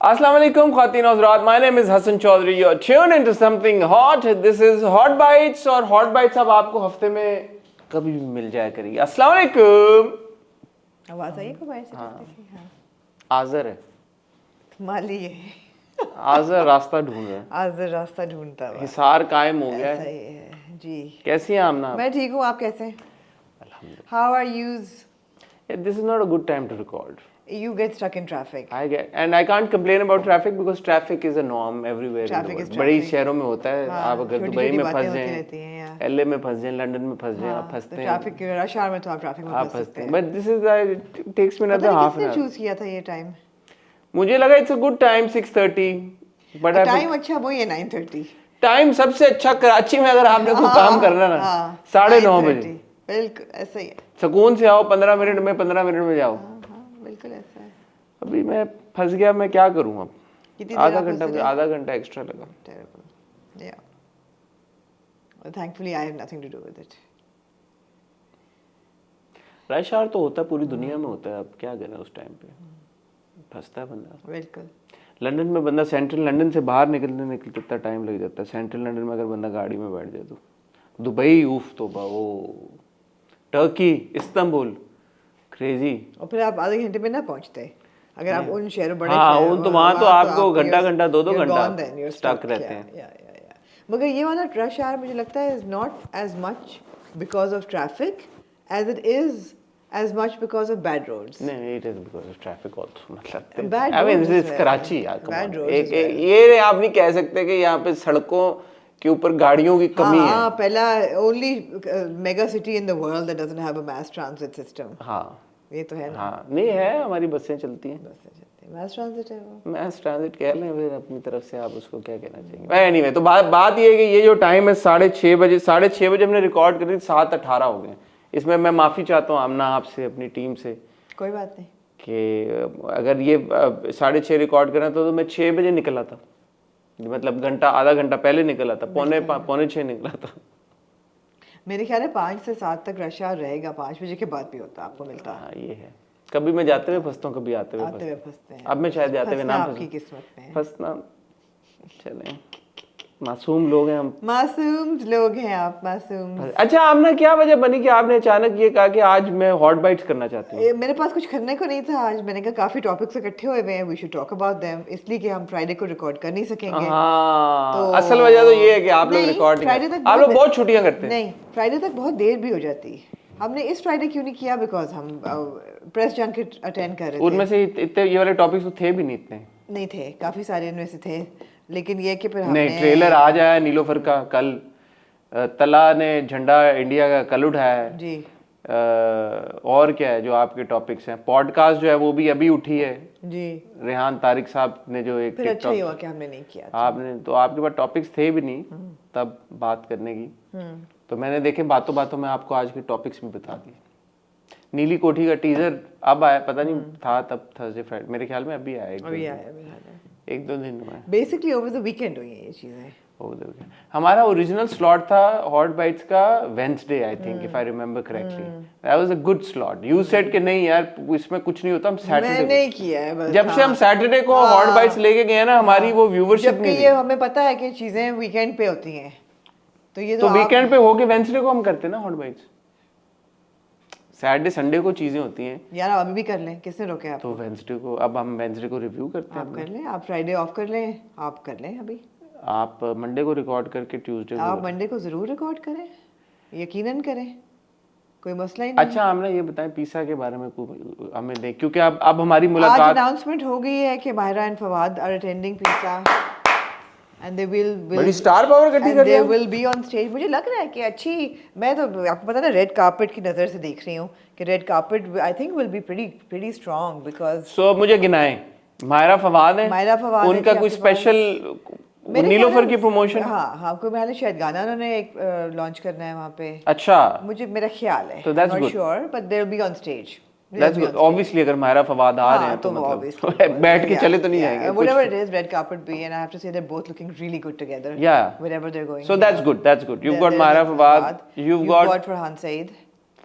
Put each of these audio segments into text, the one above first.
Assalamu alaikum, Khawateen Hazrat. My name is Hassan Chaudhry. You're tuned into something hot. This is Hot Bites और Hot Bites अब आपको हफ्ते में कभी भी मिल जाया करेगी. अस्सलाम वालेकुम. आवाज आई को बाहर से? हाँ. आज़र है. माली है. आज़र रास्ता ढूंढ रहा है. आज़र रास्ता ढूंढता है. हिसार कायम हो गया सही है. है जी. कैसी हैं आमना? मैं ठीक हूँ, आप कैसे? अल्हम्दुलिल्लाह. How are yous? This is not a good time to record. You get stuck in traffic. And I can't complain about traffic because traffic is a norm everywhere. Traffic is बड़ी traffic. शहरों में होता है. हाँ, आप अगर छोटी Dubai छोटी में बातें फंस होती जाएं, रहती हैं यार. एलए में फंस जाएं, लंदन में फंस जाएं, आप फंसते हैं. ट्रैफिक रश आवर में तो आप ट्रैफिक में आप फंस सकते हैं. But this is it takes me another पता नहीं half an किसने hour. चूज किया था ये टाइम? मुझे लगा it's a good time 6:30. But time अच्छा वही है 9:30. टाइम सबसे अच्छा कराची में अगर आपने कोई काम करना ना 9:30 बजे. बिल्कुल ऐसा ही है. सुकून से आओ 15 मिनट में 15 मिनट में जाओ. हाँ बिल्कुल ऐसा है. अभी मैं फंस गया. मैं क्या करूं अब? कितनी आधा घंटा एक्स्ट्रा लगा. Terrible. Yeah. Well, thankfully I have nothing to do with it. Rush hour तो होता है, पूरी दुनिया में होता है. अब क्या करें उस टाइम पे फंसता है बंदा. बिल्कुल. लंदन में बंदा सेंट्रल लंदन से बाहर निकलने इतना टाइम लग जाता है. सेंट्रल लंदन में अगर बंदा गाड़ी में बैठ जाए तो. दुबई उफ तो वो टर्की इस्तांबुल क्रेजी. और फिर आप आधे घंटे में ना पहुंचते अगर आप उन शहरों बड़े हाँ उन तो वहाँ तो आपको घंटा दो घंटा स्टक रहते हैं. मगर ये वाला रश आवर मुझे लगता है is not as much because of traffic as it is as much because of bad roads. नहीं, it is because of traffic also. मतलब Bad I mean, roads this is as Karachi well. यार. Bad roads एक as well. ये आप नहीं कह सकते कि यहाँ पे सड़कों के ऊपर गाड़ियों की कमी है. हाँ पहला only mega city in the world that doesn't have a mass transit system. हाँ ये तो है ना. हाँ नहीं है. हमारी बसें चलती हैं. mass transit है वो. mass transit कह लें फिर अपनी तरफ से. आप उसको क्या कहना चाहिए? Anyway, तो बात ये है कि ये जो टाइम है 6:30 बजे. 6:30 बजे हमने रिकॉर्ड कर दी. 7:18 हो गए. इसमें मैं माफ़ी चाहता हूँ आमना आपसे, अपनी टीम से. कोई बात नहीं कि अगर ये 6:30 रिकॉर्ड करना तो मैं 6 बजे निकला था. मतलब आधा घंटा पहले निकला था. पौने 6 निकला था. मेरे ख्याल है 5 से 7 तक रश आवर रहेगा. 5 बजे के बाद भी होता आपको मिलता. हाँ ये है. कभी मैं जाते हुए फंसता हूँ, कभी आते हुए फंसते हैं. अब मैं शायद जाते हुए ना आपकी किस्मत में फंसना. चलें, मासूम लोग हैं हम. मासूम लोग हैं आप. मासूम. अच्छा आपने क्या वजह बनी कि आपने अचानक ये कहा कि आज मैं हॉट बाइट्स करना चाहती हूँ? मेरे पास कुछ करने को नहीं था आज. मैंने कहा काफी टॉपिक्स इकट्ठे हुए हैं, we should talk about them. इसलिए कि हम फ्राइडे को रिकॉर्ड कर नहीं सकेंगे. हाँ तो असल वजह तो ये है कि आप लोग रिकॉर्ड नहीं, आप लोग बहुत छुट्टियां करते हैं. नहीं, फ्राइडे तक बहुत देर भी हो जाती. हमने इस फ्राइडे क्यों नहीं किया? बिकॉज हम प्रेस जंकेट अटेंड कर रहे थे. उनमें से इतने ये वाले टॉपिक्स तो थे भी नहीं. इतने नहीं थे. काफी सारे इनमें से थे, लेकिन ये कि फिर हमने ट्रेलर आज आया नीलोफर का. कल तला ने झंडा इंडिया का कल उठाया है जी. और क्या है जो आपके टॉपिक्स हैं? पॉडकास्ट जो है वो भी अभी उठी है जी. रेहान तारिक साहब ने जो एक फिर अच्छा ही हुआ कि हमने नहीं किया. आपने तो आपके पास टॉपिक्स थे भी नहीं तब बात करने की. तो मैंने देखे बातों बातों में आपको आज के टॉपिक्स भी बता दिए. नीली कोठी का टीजर अब आया, पता नहीं था तब थर्सडे फ्राइडे मेरे ख्याल में अभी आया. एक दो दिन में बेसिकली ओवर द वीकेंड हुई ये चीजें. हमारा ओरिजिनल स्लॉट था हॉट बाइट्स का Wednesday I think, if I remember correctly. That was a good slot. You said कि नहीं यार इसमें कुछ नहीं होता. हम सैटरडे मैंने किया है बस. जब से हम सैटरडे को हॉट बाइट्स लेके गए ना हमारी वो व्यूवरशिप नहीं. ये हमें पता है कि चीजें वीकेंड पे होती हैं, तो ये तो वीकेंड पे होके वेडनेसडे को हम करते हैं ना हॉट बाइट्स. सैटरडे संडे को चीजें होती हैं यार. अभी भी कर लें, किसने रोके आप? तो वेडनेसडे को अब हम वेडनेसडे को रिव्यू करते हैं. आप कर लें, आप फ्राइडे ऑफ कर लें, आप कर लें. अभी आप मंडे को रिकॉर्ड करके ट्यूसडे आप मंडे को जरूर रिकॉर्ड करें, यकीनन करें, कोई मसला ही नहीं. अच्छा हमने ये बताएं पिज़्ज़ा के बारे में हमें दें, क्योंकि अब हमारी मुलाकात. आज अनाउंसमेंट हो गई है कि Mahira and Fawad are attending pizza and they will बड़ी स्टार पावर इकट्ठी कर रहे हैं. they will be on stage. मुझे लग रहा है कि अच्छी. मैं तो आपको पता है ना रेड कार्पेट की नज़र से देख रही हूँ कि red carpet I think will be pretty strong because सो मुझे गिनाएं. माहिरा फवाद है, उनका कोई स्पेशल नीलोफर की प्रमोशन. हाँ कोई मैंने शायद गाना उन्होंने एक लॉन्च करना है वहाँ पे. अच्छा मुझे मेरा ख्याल है. तो that's good. Sure but they will be on stage. That's good. Obviously अगर माहिरा फवाद आ रहे हैं तो मतलब बैठ के चले तो नहीं जाएंगे. Whatever it is, red carpet be, and I have to say they're both looking really good together. Yeah. Wherever they're going. So that's good. You've got Mahira Fawad. You've got Farhan Saeed.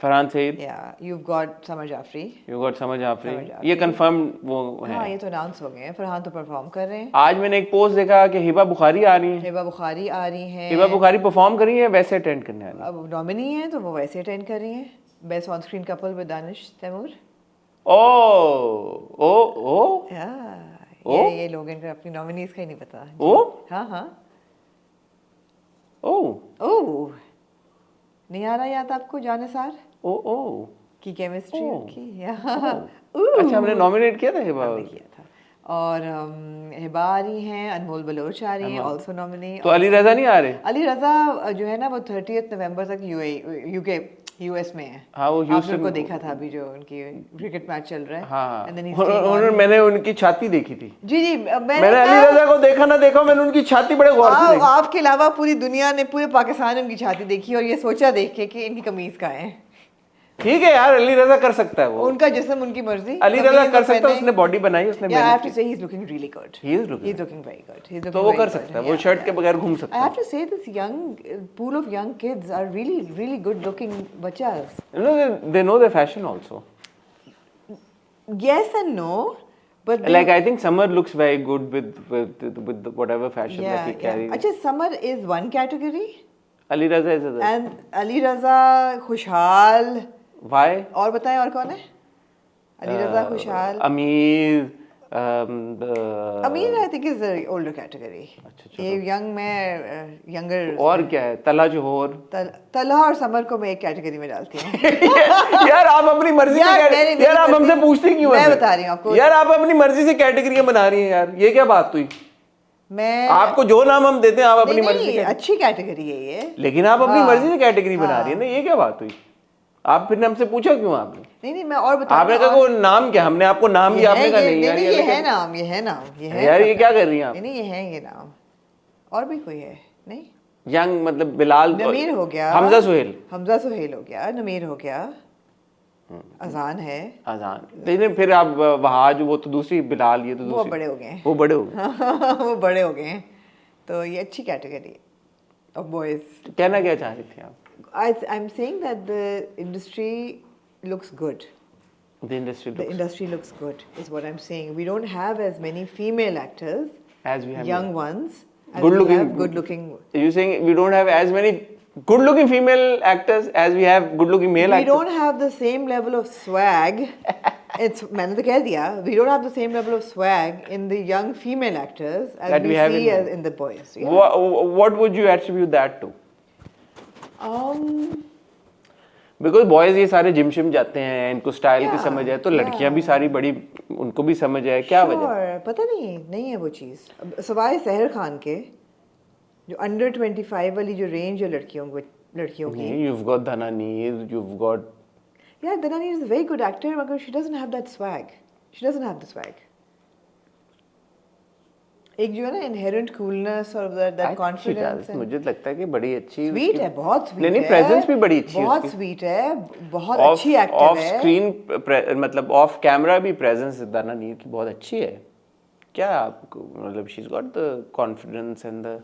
Farhan Saeed, Yeah, you've got Samar Jafri. You got Samar Jafri, समझ आफरी। ये confirm वो हाँ, है। ये तो announce हो गए हैं। फरहान तो परफॉर्म कर रहे हैं। आज मैंने एक पोस्ट देखा कि हिबा बुखारी आ रही है। हिबा बुखारी आ रही हैं। हिबा बुखारी परफॉर्म कर रही है वैसे अटेंड करने वाली? अब नॉमिनी हैं तो वो वैसे अटेंड कर रही हैं। Best on screen couple with Danish Taimur. ओ ओ ओ ओ? ये लोग इनको अपनी नॉमिनीज का ही नहीं पता। ओ हाँ हाँ। ओ ओह, नहीं आ रहा याद आपको जानिसार ओ ओ की केमिस्ट्री ओह। उनकी? अच्छा, हमने नॉमिनेट किया था हिबा। हमने किया था। और हिबा आ रही हैं, अनमोल बलोच आ रही हैं, ऑल्सो नॉमिनी। तो अली रजा नहीं आ रहे? अली रजा जो है ना वो 30 नवंबर तक यूएस में है। हाँ, वो आपने उनको देखा था अभी जो उनकी क्रिकेट मैच चल रहा है। हाँ, And then he's staying on. उन्होंने मैंने उनकी छाती देखी थी। जी मैंने अली रजा को देखा ना देखा, मैंने उनकी छाती बड़े गौर से देखी। आपके अलावा पूरी दुनिया ने, पूरे पाकिस्तान ने उनकी छाती देखी और ये सोचा देख के कि इनकी कमीज कहाँ है। ठीक है यार, अली रजा कर सकता है वो। उनका जिस्म उनकी मर्जी। अली रजा कर सकता है, उसने बॉडी बनाई, उसने Yeah, I have मेहनत to की। say he's looking really good. He is looking He's looking very good. He's looking तो वो very कर good. सकता है, वो Yeah, शर्ट yeah. के बगैर घूम I सकता have to say this young pool of young kids are really good looking bachas. है। They know their fashion also. Yes and no, but Like I think Summer looks very good with whatever fashion that he carries. अच्छा, Summer is one category Ali Raza is other. and Ali Raza खुशहाल। Why? और बताएं और कौन है? अली रजा खुशहाल। Ameer. अमीर I think is the older category. अच्छा, ये young में younger। और क्या है? तला जोहर। तलहा और समर को मैं एक कैटेगरी में डालती हूँ। यार आप अपनी मर्जी से यार आप हमसे पूछते क्यों हैं? मैं बता रही हूँ आपको। यार आप अपनी मर्जी से कैटेगरियां बना रही हैं यार, ये क्या बात हुई? मैं आपको जो नाम हम देते हैं आप अपनी मर्जी से। अच्छी कैटेगरी है ये। लेकिन आप अपनी मर्जी से कैटेगरी बना रही है ना, ये क्या बात हुई? आप फिर हमसे पूछा क्यों आपने? नहीं मैं और बता। आपने कहा वो नाम क्या? हमने आपको नाम दिया, आपने कहा नहीं यार ये है नाम, ये है नाम, ये है यार, ये क्या कर रही हैं आप? नहीं ये है ये नाम। और भी कोई है? नहीं, यंग मतलब बिलाल, नमीर हो गया, हमजा सुहेल हो गया, नमीर हो गया, अजान है, अजान। लेकिन फिर आप वहाँ जो वो तो दूसरी बिलाल, ये तो दूसरी, वो बड़े हो गए, वो बड़े हो गए। वो बड़े हो गए। तो ये अच्छी कैटेगरी ऑफ बॉयज। कहना क्या चाह रही थी आप? I'm saying that the industry looks good. The industry looks good is what I'm saying. We don't have as many female actors as we have young ones. Good looking. You're saying we don't have as many good looking female actors as we have good looking male actors? We don't have the same level of swag. मैंने तो कह दिया, we don't have the same level of swag in the young female actors as that we have see as in the boys. Yeah. What would you attribute that to? Because boys ये सारे gym शिम जाते हैं, इनको style की समझ है, तो लड़कियां भी सारी बड़ी, उनको भी समझ है, क्या वजह? पता नहीं है वो चीज़। सवाए सहर खान के जो अंडर 25 वाली जो रेंज है लड़कियों की। You've got Dhana Neer, you've got Dhana Neer is a very good actor, मगर she doesn't have that swag. She doesn't have the swag. एक जो है ना inherent coolness और that confidence। मुझे लगता है कि बड़ी अच्छी स्वीट है, बहुत स्वीट है। नहीं प्रेजेंस भी बड़ी अच्छी है, बहुत स्वीट है, बहुत अच्छी एक्टर है। ऑफ स्क्रीन मतलब ऑफ कैमरा भी प्रेजेंस दाना नीर की बहुत अच्छी है। क्या आपको मतलब she is got the confidence and the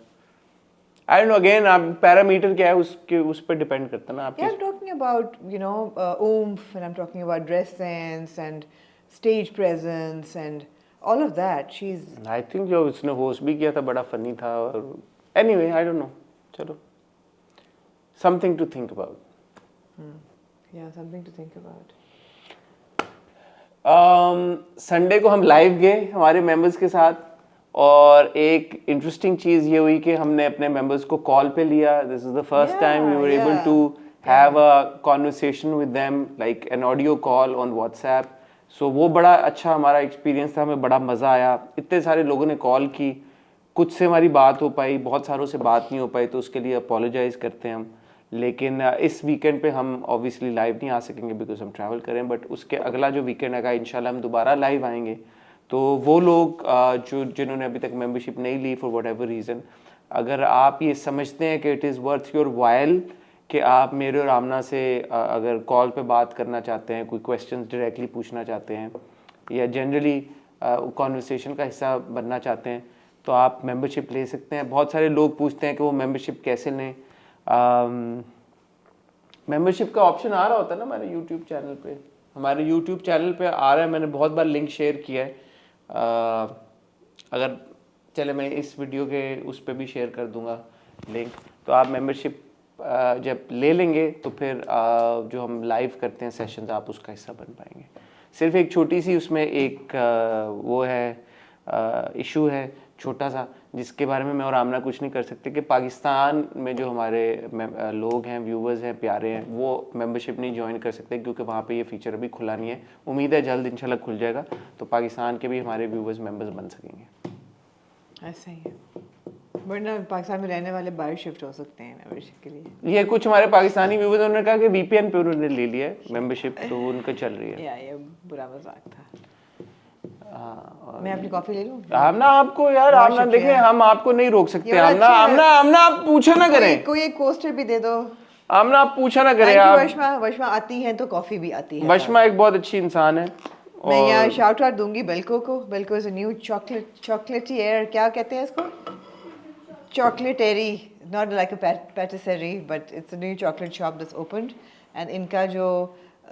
I don't know, again आप पैरामीटर क्या है उसके उस पर डिपेंड करता है ना आपके। I am talking about oomph, and I'm talking about dress sense and stage presence and all of that. I think जो उसने होस्ट भी किया था बड़ा फनी था। और anyway I don't know, चलो something to think about. Yeah, something to think about. Sunday को हम लाइव गए हमारे मेंबर्स के साथ, और एक इंटरेस्टिंग चीज़ ये हुई कि हमने अपने मेंबर्स को कॉल पे लिया। This is the first time we were able to have a conversation with them, like an audio call on WhatsApp. So वो बड़ा अच्छा हमारा एक्सपीरियंस था, हमें बड़ा मज़ा आया। इतने सारे लोगों ने कॉल की, कुछ से हमारी बात हो पाई, बहुत सारों से बात नहीं हो पाई, तो उसके लिए अपोलोजाइज़ करते हैं हम। लेकिन इस वीकेंड पे हम ऑब्वियसली लाइव नहीं आ सकेंगे बिकॉज हम ट्रैवल करें, बट उसके अगला जो वीकेंड आएगा इंशाल्लाह हम दोबारा लाइव आएंगे। तो वो लोग जिन्होंने अभी तक मेंबरशिप नहीं ली फॉर वट एवर रीज़न, अगर आप ये समझते हैं कि it is worth your while कि आप मेरे और आमना से अगर कॉल पे बात करना चाहते हैं, कोई क्वेश्चंस डायरेक्टली पूछना चाहते हैं या जनरली कॉन्वर्सेशन का हिस्सा बनना चाहते हैं, तो आप मेंबरशिप ले सकते हैं। बहुत सारे लोग पूछते हैं कि वो मेंबरशिप कैसे लें। मेंबरशिप का ऑप्शन आ रहा होता है ना हमारे यूट्यूब चैनल पे, हमारे यूट्यूब चैनल पे आ रहा है, मैंने बहुत बार लिंक शेयर किया है। अगर चले मैं इस वीडियो के उस पर भी शेयर कर दूंगा लिंक, तो आप मेंबरशिप जब ले लेंगे तो फिर जो हम लाइव करते हैं सेशंस, आप उसका हिस्सा बन पाएंगे। सिर्फ एक छोटी सी उसमें एक वो है इशू है छोटा सा, जिसके बारे में मैं और आमना कुछ नहीं कर सकते, कि पाकिस्तान में जो हमारे लोग हैं, व्यूवर्स हैं, प्यारे हैं, वो मेंबरशिप नहीं ज्वाइन कर सकते क्योंकि वहाँ पे ये फीचर अभी खुला नहीं है। उम्मीद है जल्द इंशाल्लाह खुल जाएगा, तो पाकिस्तान के भी हमारे व्यूवर्स मेंबर्स बन सकेंगे। ऐसा ही है, वरना पाकिस्तान में रहने वाले बाहर शिफ्ट हो सकते हैं मेंबरशिप के लिए। ये कुछ हमारे पाकिस्तानी व्यूवर्स उन्होंने कहा कि वीपीएन पे उन्होंने ले लिया है मेंबरशिप, तो वो उनका चल रही है। ये बुरा मजाक था। हाँ, मैं अपनी कॉफी ले लूं? आमना आपको यार, बहुत आमना शुक्रिया। देखें, हम आपको नहीं रोक सकते। ये आमना अच्छा है। आमना आमना आप पूछा ना करें, कोई एक पोस्टर भी दे दो। आमना आप पूछा ना करें। थैंक यू आप वशमा, वशमा आती हैं तो कॉफी भी आती है। वशमा एक बहुत अच्छी इंसान है। मैं यहाँ शाउट आउट दूंगी बेल्को को। Belco is a new chocolatier, क्या कहते हैं इसको, chocolaterie, not like a patisserie but it's a new chocolate shop that's opened, and इनका जो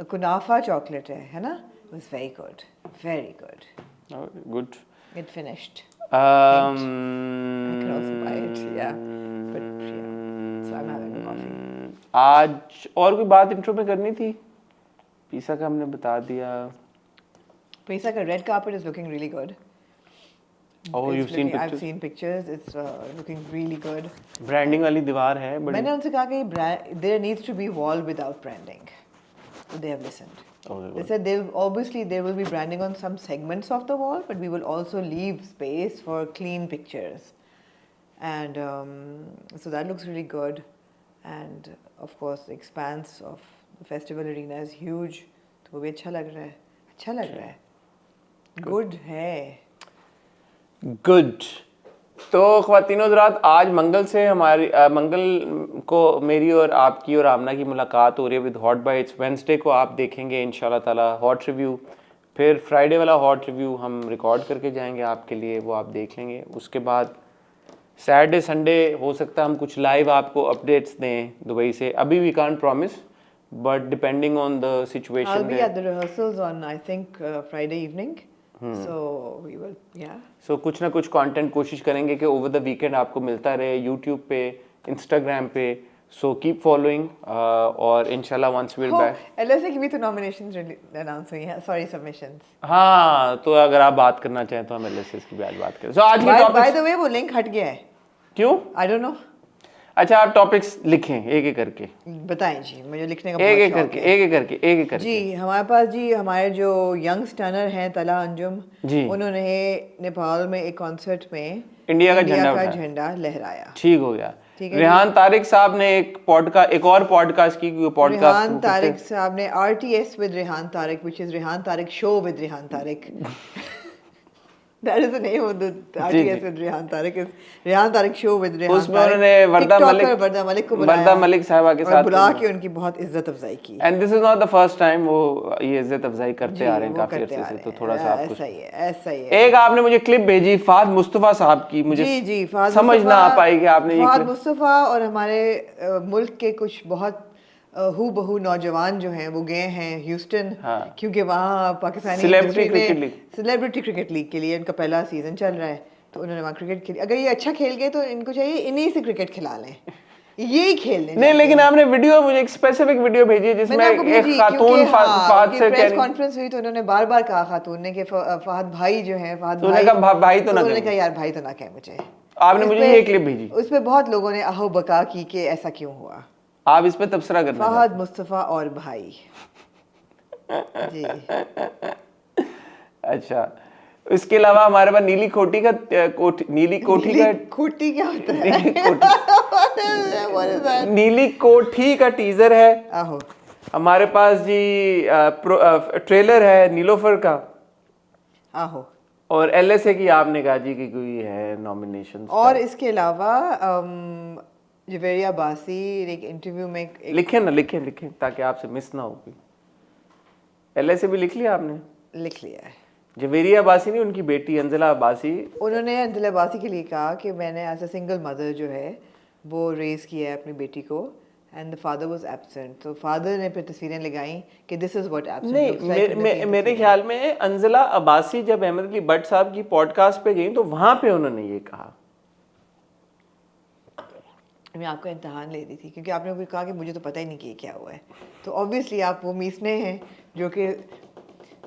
कुनाफा चॉकलेट है ना, was very good, very good, good. It finished. I I can also buy it, yeah. But yeah, so I'm having a coffee. आज और कोई बात intro में करनी थी? पिज़्ज़ा का हमने बता दिया। Pisa ka red carpet is looking really good. Oh, you've seen I've pictures? seen pictures. It's looking really good. Branding वाली दीवार है बड़ी। मैंने उनसे कहा कि there needs to be wall without branding. So they have listened. Okay, They good. said there will be branding on some segments of the wall, but we will also leave space for clean pictures. And so that looks really good. And of course, the expanse of the festival arena is huge. तो वो भी अच्छा लग रहा है, अच्छा लग रहा है, गुड है। गुड। तो ख्वातीनो हज़रात, आज मंगल से हमारी मंगल को मेरी और आपकी और आमना की मुलाकात हो रही है विद हॉट बाइट्स। वेंसडे को आप देखेंगे इंशाल्लाह ताला हॉट रिव्यू, फिर फ्राइडे वाला हॉट रिव्यू हम रिकॉर्ड करके जाएंगे आपके लिए, वो आप देख लेंगे। उसके बाद सैटरडे संडे हो सकता है हम कुछ लाइव आपको अपडेट्स दें दुबई से, अभी we can't promise, but depending on the I'll situation. be at the rehearsals on I think Friday evening. So we will, yeah. सो कुछ ना कुछ कंटेंट कोशिश करेंगे कि ओवर द वीकेंड आपको मिलता रहे यूट्यूब पे, इंस्टाग्राम पे। सो कीप फॉलोइंग और इंशाल्लाह once we are back. LSA की भी तो nominations अनाउंस हुई हैं, सॉरी सबमिशंस। हाँ, तो अगर आप बात करना चाहें तो हम एलएसएस की भी आज बात करें। सो आज के बाय टॉपिक्स द वे वो लिंक हट गया है, क्यों? I don't know. अच्छा, आप टॉपिक्स लिखें एक एक करके, बताएं जी, मुझे लिखने का एक बहुत एक शौक करके, है। एक एक करके, एक एक करके। जी हमारे पास जी हमारे जो यंग स्टनर हैं तला अंजुम जी। उन्होंने नेपाल में एक कॉन्सर्ट में इंडिया का झंडा उठाया। झंडा लहराया। ठीक हो गया। ठीक है रेहान तारिक साहब ने एक और पॉडकास्ट की, रेहान तारिक साहब ने RTS with Rehan Tariq, which is Rehan Tariq show with Rehan Tariq. That is the name of the RTS with Rehan Tariq, is Rehan Tariq show with Rehan Tariq. उसमें उन्होंने वर्दा मलिक को बुलाया, वर्दा मलिक साहबा के साथ बुला के उनकी बहुत इज्जत अफजाई की। And this is not the first time वो ये इज्जत अफजाई करते आ रहे हैं वो काफी करते अरसे आ से, रहे तो हैं। थोड़ा सा आप कुछ ऐसा ही है, ऐसा ही है। एक आपने मुझे क्लिप भेजी फाद मुस्तफा साहब की, मुझे जी फहाद समझ ना आ मुस्तफा, पाई कि आपने ये फहाद क्लिप। मुस्तफा और हमारे मुल्क के कुछ बहुत हू बहू नौजवान जो हैं वो गए हैं ह्यूस्टन, हाँ। क्योंकि वहाँ Pakistani Celebrity cricket league। Celebrity cricket league के लिए उनका पहला सीजन चल रहा है, तो उन्होंने वहाँ क्रिकेट खेली। अगर ये अच्छा खेल गए तो इनको चाहिए इन्हीं से क्रिकेट खिला लें, यही खेलने नहीं, लेकिन आपने वीडियो मुझे एक स्पेसिफिक वीडियो भेजी है जिसमें मैंने आपको एक भेजी खातून फहद से प्रेस कह रही, कॉन्फ्रेंस हुई तो उन्होंने बार बार कहा खातून ने कि फहद भाई जो है, फहद तो उन्होंने कहा भाई तो ना उन्होंने कहें। कहा यार भाई तो ना कहे मुझे। आपने मुझे ये क्लिप भेजी, उस पे बहुत लोगों ने अहो बका की कि ऐसा क्यों हुआ। आप इस पे तबसरा करना फहद मुस्तफा और भाई जी। अच्छा, इसके अलावा हमारे पास नीली कोठी का नीली कोठी का खोटी क्या होता है? नीली कोठी What is that? नीली कोठी का टीजर है आहो हमारे पास जी। ट्रेलर है नीलोफर का, आहो। और एलएसए की आपने कहा जी कि कोई है नॉमिनेशन। और इसके अलावा जवेरिया बासी एक इंटरव्यू में लिखें ना, लिखें ताकि आपसे मिस ना हो कोई। एलएसए भी लिख लिया आपने? लिख लिया है। जवेरिया अब्बासी नहीं, उनकी बेटी अंजला अब्बासी। उन्होंने अंजला अब्बासी के लिए कहा कि मैंने एज अ सिंगल मदर जो है वो रेज़ किया है अपनी बेटी को, and the father was absent. So father ने फिर तस्वीरें लगाई कि this is what absent नहीं, looks like. मेरे ख्याल में अंजला अब्बासी जब अहमद अली भट्ट साहब की पॉडकास्ट पे गई तो वहां पे उन्होंने ये कहा। मैं आपका इम्तहान ले रही थी क्योंकि आपने मुझे कहा कि मुझे तो पता ही नहीं कि ये क्या हुआ है, तो ऑब्वियसली आप वो मीसने हैं जो कि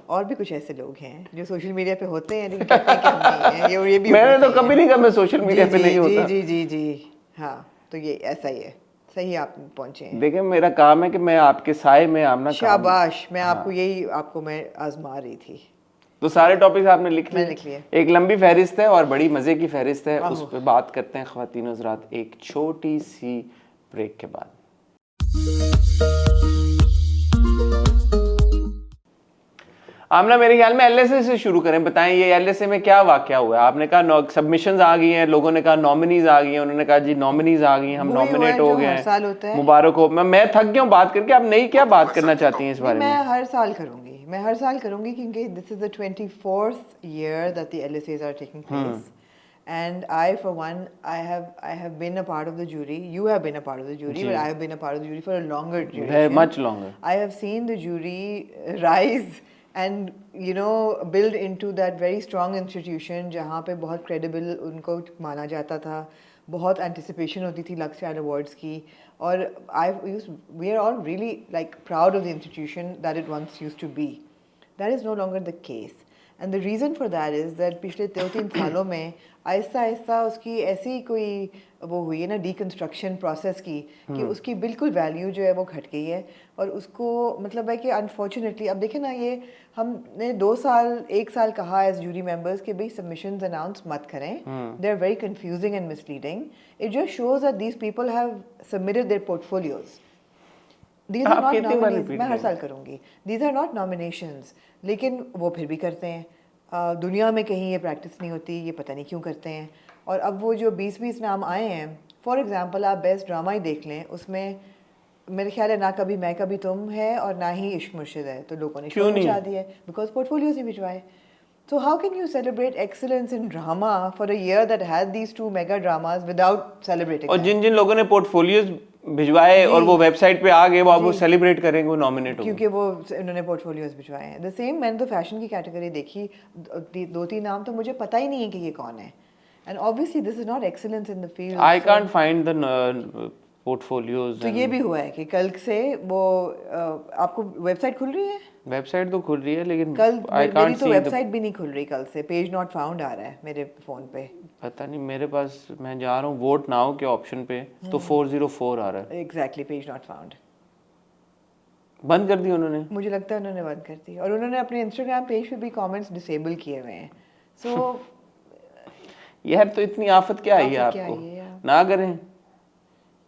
और भी कुछ ऐसे लोग हैं जो सोशल मीडिया पे होते हैं लेकिन कहते हैं कि हम नहीं हैं, ये भी मैंने तो कभी नहीं कहा मैं सोशल मीडिया पे नहीं होता। जी जी जी जी हाँ, तो ये ऐसा ही है, सही आप पहुंचे हैं। देखिए मेरा काम है कि मैं आपके साए में आमना शाबाश, मैं आपको यही आपको मैं आजमा रही थी। तो सारे टॉपिक्स आपने लिख लिए? मैंने लिख लिए। एक लंबी फहरिस्त है और बड़ी मजे की फहरिस्त है, उस पर बात करते हैं ख्वातीन हज़रात एक छोटी सी ब्रेक के बाद। आमना मेरे ख्याल में एलएसए से शुरू करें, बताएं ये एलएसए में क्या वाकया हुआ है? आपने कहा सबमिशंस आ गई हैं, लोगों ने कहा नॉमिनीज आ गई हैं, उन्होंने कहा जी नॉमिनीज आ गई हैं, हम नॉमिनेट हो गए हैं, मुबारक हो। मैं थक गया हूँ बात करके, आप नहीं क्या बात करना चाहती हैं इस बारे में? मैं हर साल करूंगी क्योंकि this is the 24th year that the LSAs are taking place. And I, for one, I have been a part of the jury. You have been a part of the jury, but I have been a part of the jury for a longer duration. Much longer. I have seen the jury rise and build into that very strong institution जहाँ पे बहुत credible उनको माना जाता था, बहुत anticipation होती थी Lux Child Awards की, और we are all really like proud of the institution that it once used to be. That is no longer the case. And the reason for that is that पिछले 2-3 सालों में आहिस्ता आहिस्ता उसकी ऐसी कोई वो हुई है ना डिकंस्ट्रक्शन प्रोसेस की कि उसकी बिल्कुल वैल्यू जो है वो घट गई है, और उसको मतलब है कि अनफॉर्चुनेटली अब देखें ना, ये हमने 1 साल कहा एज जूरी मेंबर्स कि भाई सबमिशंस अनाउंस मत करें, they are very confusing and misleading, it just shows that these people have submitted their portfolios. These are not nominees, मैं हर साल करूँगी, these are not nominations, लेकिन वो फिर भी करते हैं। दुनिया में कहीं ये प्रैक्टिस नहीं होती, ये पता नहीं क्यों करते हैं। और अब वो जो 20-20 नाम आए हैं, फॉर एग्जांपल आप बेस्ट ड्रामा ही देख लें, उसमें मेरे ख्याल है ना कभी मैं कभी तुम है और ना ही इश्क मुर्शिद है, तो लोगों ने शो मचा दिया बिकॉज पोर्टफोलियोज नहीं भिजवाए। So how can you celebrate excellence in drama for a year that had these 2 mega dramas without celebrating? और जिन लोगों ने पोर्टफोलियोज भिजवाए और वो वेबसाइट पे आ गए, वो अब वो सेलिब्रेट करेंगे, वो नॉमिनेट होंगे क्योंकि वो उन्होंने पोर्टफोलियोज भिजवाए हैं। द सेम मैंने तो फैशन की कैटेगरी देखी, 2-3 नाम तो मुझे पता ही नहीं है कि ये कौन है, and obviously this is not excellence in the field. I can't find the portfolios. तो ये भी हुआ है कि कल से वो आपको वेबसाइट खुल रही है? वेबसाइट तो खुल रही है लेकिन कल मेरी तो वेबसाइट भी नहीं खुल रही, कल से पेज नॉट फाउंड आ रहा है मेरे फोन पे। पता नहीं, मेरे पास मैं जा रहा हूँ वोट नाउ के ऑप्शन पे तो 404 आ रहा है। Exactly, page not found. बंद कर दी उन्होंने, मुझे लगता है उन्होंने बंद कर दी, और उन्होंने अपने इंस्टाग्राम पेज पे भी कमेंट्स डिसेबल किए हुए हैं। सो यार तो इतनी आफत क्या आई है आपको? ना करें,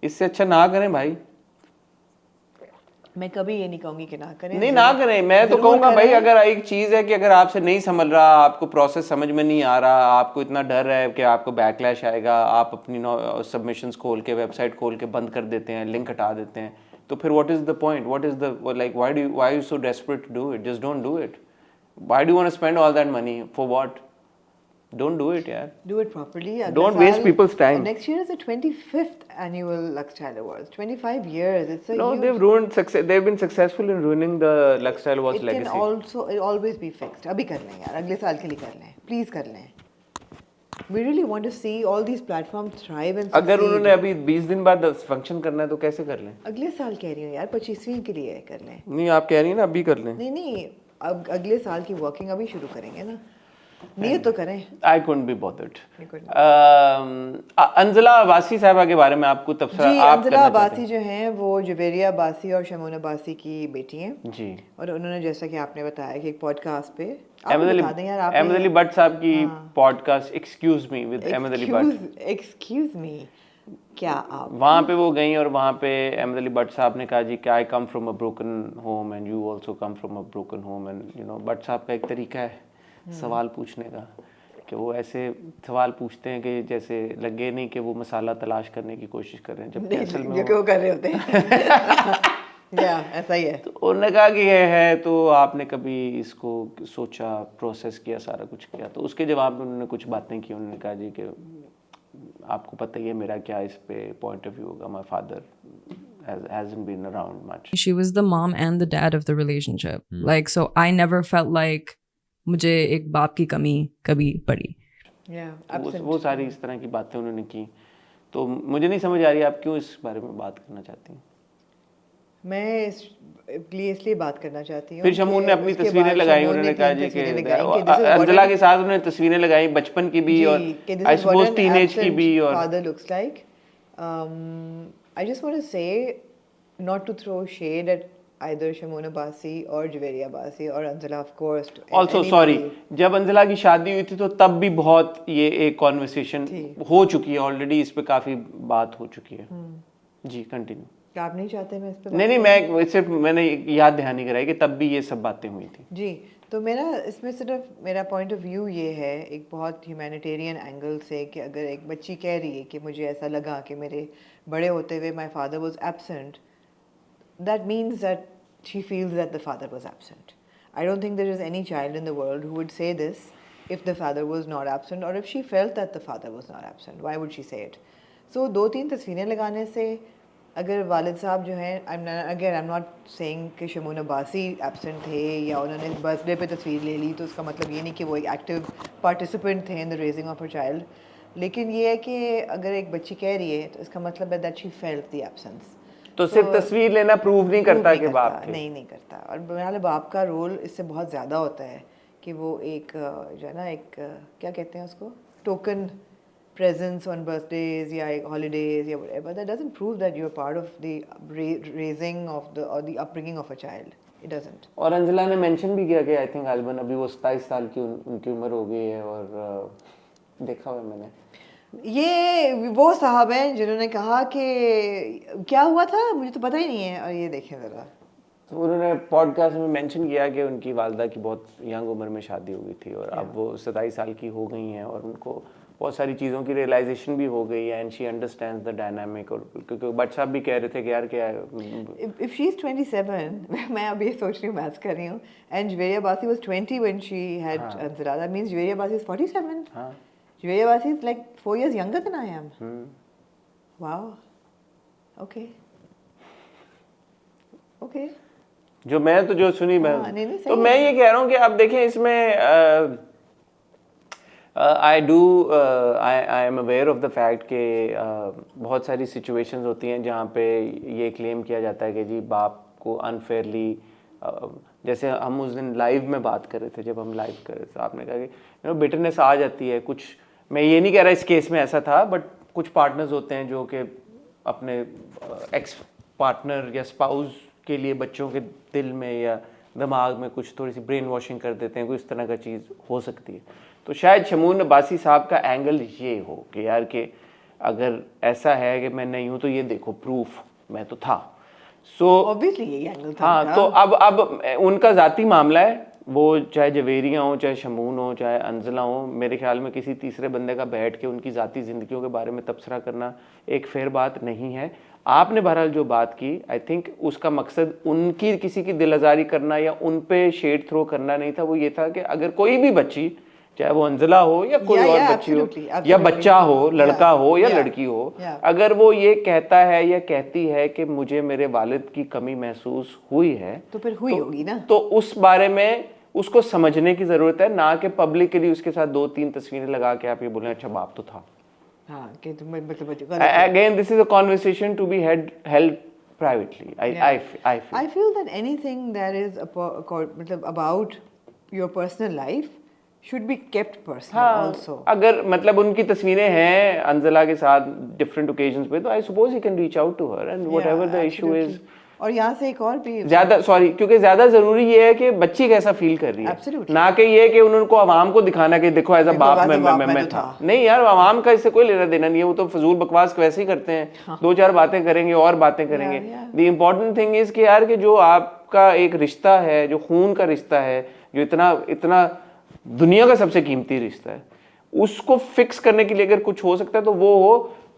इससे अच्छा ना करें भाई। मैं कभी ये नहीं कहूंगी कि ना करें, नहीं ना करें, मैं तो कहूंगा भाई अगर एक चीज है कि अगर आपसे नहीं समझ रहा, आपको प्रोसेस समझ में नहीं आ रहा, आपको इतना डर है कि आपको बैकलैश आएगा, आप अपनी सबमिशंस खोल के वेबसाइट खोल के बंद कर देते हैं, लिंक हटा देते हैं, तो फिर what is the point? What is the like why you so desperate to do it? Just don't do it. Why do you want to spend all that money for what? Don't do it, yaar. Do it properly. Don't waste people's time. Next year is the 25th annual Lux Child Awards. 25 years. It's a no, huge... they've ruined success. They've been successful in ruining the Lux Child Awards legacy. It can also always be fixed. अभी कर लें यार, अगले साल के लिए कर लें, please कर लें. We really want to see all these platforms thrive and succeed. अगर उन्होंने अभी 20 दिन बाद फंक्शन करना है तो कैसे कर लें? अगले साल कह रही हूँ यार, 25वीं के लिए कर लें. नहीं, आप कह रही हैं ना अभी कर लें. नहीं, अब अगले साल की वर्किंग अभी शुरू करेंगे ना. नियत तो करें. I couldn't be bothered. अंजला अब्बासी साहबा के बारे में आपको तबसरा जी, अंजला अब्बासी जो हैं वो जुवेरिया अब्बासी और शमून अब्बासी की बेटी हैं जी, और उन्होंने जैसा कि आपने बताया कि एक पॉडकास्ट पे अहमद अली भट्ट साहब की podcast excuse me with Ahmed Ali Bhatt, excuse me, क्या आप वहाँ पे वो गई और वहाँ पे अहमद अली भट्ट साहब ने कहा जी कि I come from a broken home and you also come from a broken home, and you know Bhatt साहब का एक तरीका है सवाल पूछने का कि वो ऐसे सवाल पूछते हैं कि जैसे लगे नहीं कि वो मसाला तलाश करने की कोशिश कर रहे हैं, जबकि असल में वो कर रहे होते हैं। या ऐसा ही है। तो उन्होंने कहा कि ये है, तो आपने कभी इसको सोचा, प्रोसेस किया, सारा कुछ किया? तो उसके जवाब में उन्होंने कुछ बातें की। उन्होंने कहा जी कि आपको पता ही है मेरा क्या इस पे पॉइंट ऑफ व्यू होगा, my father hasn't been around much. She was the mom and the dad of the relationship. Like, so I never felt like मुझे एक बाप की कमी कभी पड़ी. Yeah, वो सारी इस तरह की बातें उन्होंने की, तो मुझे नहीं समझ आ रही आप क्यों इस बारे में बात करना चाहती हैं. मैं इसलिए बात करना चाहती हूँ. फिर शमून ने अपनी तस्वीरें लगाई, उन्होंने कहा जी कि अंजला के साथ उन्होंने तस्वीरें लगाई बचपन की भी और आई सपोज टीनेज की भी. और father looks like. I just want to say not to throw shade at either Shamon Abbasi or Jawahariya Abbasi or Anzala, of course. Also sorry, जब अंजला की शादी हुई थी तो तब भी बहुत ये एक कॉन्वर्सेशन हो चुकी है ऑलरेडी, इस पे काफी बात हो चुकी है. जी कंटिन्यू. आप नहीं चाहते मैं इस पे नहीं मैं सिर्फ मैंने याद दहानी कराई कि तब भी ये सब बातें हुई थी. जी, तो मेरा इसमें सिर्फ मेरा पॉइंट ऑफ व्यू ये है एक बहुत ह्यूमैनिटेरियन एंगल से कि अगर एक बच्ची कह रही है कि मुझे ऐसा लगा कि मेरे बड़े होते हुए my father was absent, that means that she feels that the father was absent. I don't think there is any child in the world who would say this if the father was not absent or if she felt that the father was not absent. Why would she say it? So 2-3 तस्वीरें लगाने से अगर वालिद साहब जो हैं, I'm not saying कि Shamoon Abbasi absent थे या उन्होंने बर्थडे पे तस्वीर ले ली तो उसका मतलब ये नहीं कि वो एक एक्टिव पार्टिसिपेंट थे in the raising of a child. लेकिन ये है कि अगर एक बच्ची कह रही है तो इसका मतलब है that she felt the absence. तो सिर्फ तस्वीर लेना प्रूव नहीं करता कि बाप थे. नहीं करता. और मेरा बाप का रोल इससे बहुत ज़्यादा होता है कि वो एक जो है ना एक क्या कहते हैं उसको, टोकन presence on birthdays या holidays या whatever, that doesn't prove that you're part of the raising of the upbringing of a child. It doesn't. और अंजला ने मेंशन भी किया कि आई थिंक गालिबन अभी वो 27 साल की उनकी उम्र हो गई है और देखा हुआ मैंने. ये वो साहब हैं जिन्होंने कहा कि क्या हुआ था मुझे तो पता ही नहीं है, और ये देखें ज़रा. तो उन्होंने पॉडकास्ट में मेंशन किया कि उनकी वालदा की बहुत यंग उम्र में शादी हो गई थी और अब वो 27 साल की हो गई हैं और उनको बहुत सारी चीज़ों की रियलाइजेशन भी हो गई है and she understands the dynamic. और क्योंकि बट साहब भी कह रहे थे कि यार क्या if she's 27 मैं अभी सोच रही हूँ मैथ्स कर रही हूँ and Jawahariya Abbasi was 20 when she had Anzala, that means Jawahariya Abbasi is 47. हाँ. Jawahariya Abbasi is like 4 years younger than I am. Wow. Okay. जो मैं तो जो सुनी मैं नहीं, तो मैं ये कह रहा हूँ कि अब देखें इसमें I am aware of the fact कि बहुत सारी सिचुएशंस होती हैं जहाँ पे ये क्लेम किया जाता है कि जी बाप को अनफेयरली, जैसे हम उस दिन लाइव में बात कर रहे थे, जब हम लाइव कर रहे थे आपने कहा कि बिटरनेस आ जाती है कुछ. मैं ये नहीं कह रहा इस केस में ऐसा था, बट कुछ पार्टनर्स होते हैं जो कि अपने एक्स पार्टनर या स्पाउस के लिए बच्चों के दिल में या दिमाग में कुछ थोड़ी सी ब्रेन वॉशिंग कर देते हैं, कोई इस तरह का चीज़ हो सकती है. तो शायद शमून अब्बासी साहब का एंगल ये हो कि यार कि अगर ऐसा है कि मैं नहीं हूँ तो ये देखो प्रूफ मैं तो था. सो ऑब्वियसली ये एंगल था. हाँ, तो अब उनका ज़ाती मामला है, वो चाहे जवेरिया हो, चाहे शमून हो, चाहे अंजला हो. मेरे ख्याल में किसी तीसरे बंदे का बैठ के उनकी ज़ाती ज़िंदगियों के बारे में तबसरा करना एक फेयर बात नहीं है. आपने बहरहाल जो बात की, आई थिंक उसका मकसद उनकी किसी की दिल आज़ारी करना या उन पे शेड थ्रो करना नहीं था. वो ये था कि अगर कोई भी बच्ची, चाहे वो अंजला हो या कोई और बच्ची हो या बच्चा हो, लड़का हो या लड़की हो, अगर वो ये कहता है या कहती है कि मुझे मेरे वालिद की कमी महसूस हुई है, तो फिर हुई होगी ना. तो उस बारे में उसको समझने की जरूरत है, ना कि पब्लिकली उसके साथ 2-3 तस्वीरें लगा के आप ये बोलें अच्छा बाप तो था. हाँ, कि तुम मतलब again this is a conversation to be held privately. I feel that anything that is मतलब about your personal life should be kept personal also. अगर मतलब उनकी तस्वीरें हैं अंजला के साथ डिफरेंट ओकेजन्स पे, तो I suppose he can reach out to her and whatever the issue is. और यहाँ से एक और भी ज्यादा क्योंकि ज्यादा जरूरी ये है कि बच्ची कैसा फील कर रही है. Absolutely. ना कि ये कि उनको आवाम को दिखाना कि देखो एज अ बाप मैं था. नहीं यार, आवाम का इससे कोई लेना देना नहीं है, वो तो फजूल बकवास वैसे ही करते हैं. 2-4 बातें करेंगे और बातें करेंगे. द इम्पोर्टेंट थिंग इज कि यार कि जो आपका एक रिश्ता है, जो खून का रिश्ता है, जो इतना दुनिया का सबसे कीमती रिश्ता है, उसको फिक्स करने के लिए अगर कुछ हो सकता है तो वो हो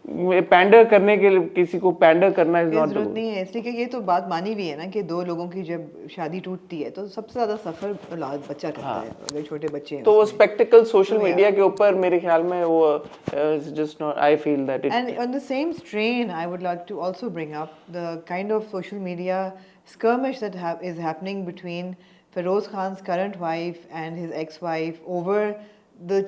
पैंडर करने के लिए किसी को पैंडर करना इज कोई नॉट जरूरत नहीं है, इसलिए कि ये तो बात मानी भी है ना कि दो लोगों की जब शादी टूटती है तो सबसे ज्यादा सफर औलाद बच्चा करता है, अगर छोटे बच्चे हैं तो वो उसमें। स्पेक्टिकल सोशल मीडिया के ऊपर मेरे ख्याल में वो just not I feel that it And on the same strain, I would like to also bring up the kind of social media skirmish that is happening between Feroz Khan's current wife and his ex-wife over the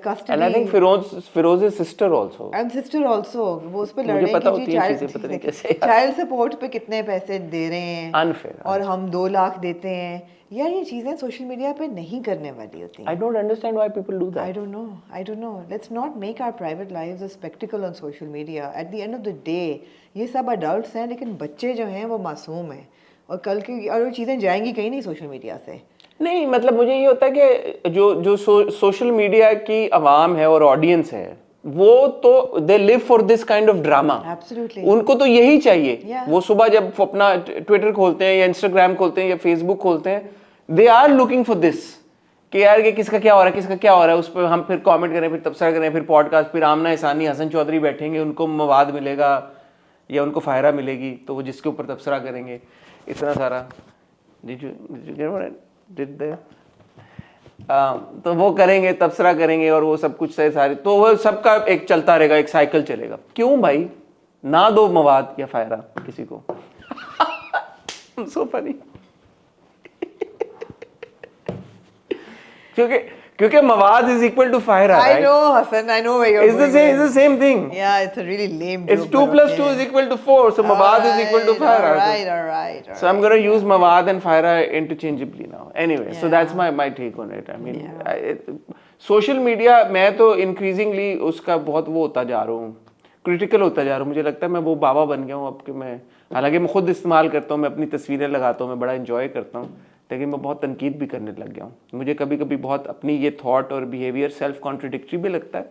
custody. And I think Feroze's sister also. And sister also, वो उस पे मुझे लड़ रहे पता हैं होती कि हैं चीजें, पता नहीं कैसे यार। चाइल्ड सपोर्ट पे कितने पैसे दे रहे हैं Unfair, और हम 2 लाख देते हैं। यार ये चीजें सोशल मीडिया पे नहीं करने वाली होती हैं। I don't understand why people do I that. don't know. Let's not make our private lives a spectacle on social media. At the end of the day, ये सब adults हैं, लेकिन बच्चे जो हैं वो मासूम हैं और कल की और वो चीज़ें जाएंगी कहीं नहीं सोशल मीडिया से। नहीं मतलब मुझे ये होता है कि जो सोशल मीडिया की आवाम है और ऑडियंस है वो तो they live for this kind of drama. Absolutely. उनको तो यही चाहिए। Yeah. वो सुबह जब अपना ट्विटर खोलते हैं या इंस्टाग्राम खोलते हैं या फेसबुक खोलते हैं, they are looking for this कि यार ये किसका क्या हो रहा है, किसका क्या हो रहा है, उस पर हम फिर कमेंट करें, फिर तबसरा करें, फिर पॉडकास्ट, फिर आमना इसानी हसन चौधरी बैठेंगे, उनको मवाद मिलेगा या उनको फायरा मिलेगी तो वो जिसके ऊपर तबसरा करेंगे। इतना सारा तो वो करेंगे, तबसरा करेंगे और वो सब कुछ से सारे, तो वो सबका एक चलता रहेगा, एक साइकिल चलेगा। क्यों भाई ना दो मवाद या फायरा किसी को। So funny. क्योंकि मवाद is equal to फायरा, I right? know, Hassan. I know where you're It's going. it's the same thing. Yeah, it's a really lame It's joke, 2 but plus okay. 2 is equal to 4. So mawad is equal to faira. All right. So I'm going to use mawad and faira interchangeably now. Anyway, so Yeah. that's my take on it. I mean, Yeah. social media मैं तो increasingly उसका बहुत वो होता जा रहा हूँ, critical होता जा रहा हूँ। मुझे लगता है मैं वो बाबा बन गया हूँ अब कि मैं, हालांकि मैं खुद इस्तेमाल करता हूँ, मैं अपनी तस्वीरें लगाता हूँ, मैं बड़ा enjoy करता हूँ, लेकिन मैं बहुत तनकीद भी करने लग गया हूँ। मुझे कभी कभी बहुत अपनी ये थॉट और बिहेवियर सेल्फ कॉन्ट्रडिक्टरी भी लगता है।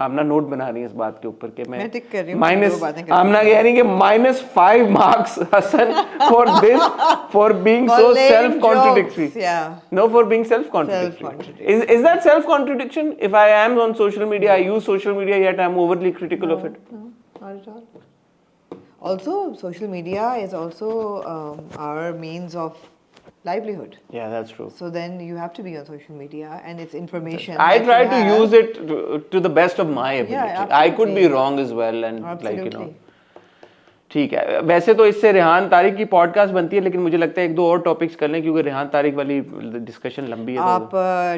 आमना नोट बना रही है इस बात के ऊपर कि मैं टिक कर रही हूँ, माइनस, दो बातें कर रही आमना कह रही है कि -5 marks Hasan for this, for being For so lame self contradictory. jokes, yeah. No, for being self contradictory. Self-contradictory. Is that self contradiction? If I am on social media, I use social media, yet I'm overly critical of it. No, not at all. Also, social media is also our means of livelihood. Yeah, that's true. So then you have to be on social media, and it's information. I that try you to have. use it to the best of my ability. I could be absolutely. wrong as well, and like you know. Absolutely. ठीक है, वैसे तो इससे रेहान तारिक की podcast बनती है, लेकिन मुझे लगता है 1-2 और टॉपिक्स कर लें क्योंकि रेहान तारिक वाली डिस्कशन लंबी है। आप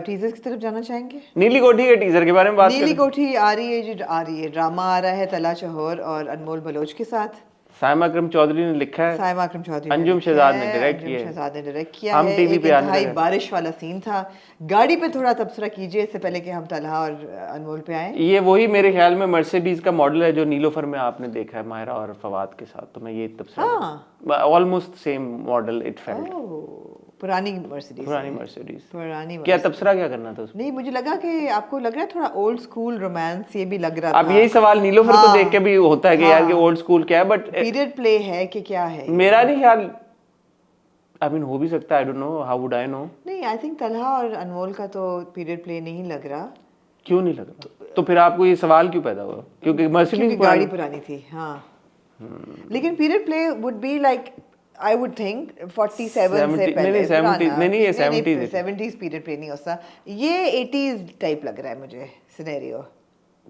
टीजर्स की तरफ जाना चाहेंगे? नीली कोठी के टीजर के बारे में बात नीली करें। कोठी आ रही है, ड्रामा आ रहा है तला चहोर और अनमोल बलोच के साथ। साइमा अकरम चौधरी ने लिखा है, साइमा अकरम चौधरी, अंजुम शहजाद ने डायरेक्ट किया है। अंजुम शहजाद ने डायरेक्ट किया हम है। टीवी एक पे आने इंतहाई लगे। बारिश वाला सीन था। गाड़ी पे थोड़ा तबसरा कीजिए इससे पहले कि हम तलहा और अनमोल पे आए। ये वही मेरे ख्याल में मर्सिडीज का मॉडल है जो नीलोफर में आपने देखा है मायरा और फवाद के साथ, तो मैं ये तबसरा almost same model it felt. पुरानी मर्सिडीज। पुरानी क्या तबसरा क्या करना था उसमें? नहीं, मुझे लगा कि आपको लग रहा है थोड़ा ओल्ड स्कूल रोमांस, ये भी लग रहा था। अब यही सवाल नीलोफर को देख के भी होता है कि यार कि ओल्ड स्कूल क्या है, बट पीरियड प्ले है कि क्या है? मेरा नहीं ख्याल, आई मीन हो भी सकता है, I don't know, how would I know. नहीं, आई थिंक तलहा और अनमोल का तो पीरियड प्ले नहीं लग रहा। क्यों नहीं लग रहा? तो फिर आपको ये सवाल क्यों पैदा हुआ? क्योंकि मर्सिडीज गाड़ी पुरानी थी। हाँ, लेकिन period play would be like I would think 47 से पहले। नहीं 70s पीरियड प्ले नहीं होता, ये 80s टाइप लग रहा है मुझे सिनेरियो।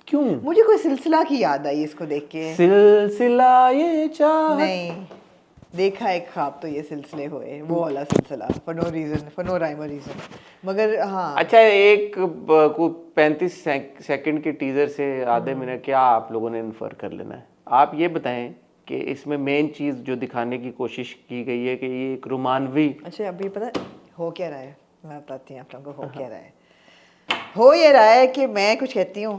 क्यों? मुझे कोई सिलसिला की याद आई इसको देख के। सिलसिला ये चाहत नहीं, देखा एक ख्वाब तो ये सिलसिले हुए, वो वाला सिलसिला, for no reason, for no rhyme or reason। मगर हाँ, अच्छा, एक 35 सेकंड के टीजर से आधे मिनट क्या आप लोगों ने इन्फर कर लेना है? आप ये बताएं कि इसमें मेन चीज जो दिखाने की कोशिश की गई है कि ये एक रोमानवी। अच्छा, अभी पता हो क्या रहा है, मैं बताती हूँ आप लोगों को हो क्या रहा है। हो ये रहा है कि मैं कुछ कहती हूँ,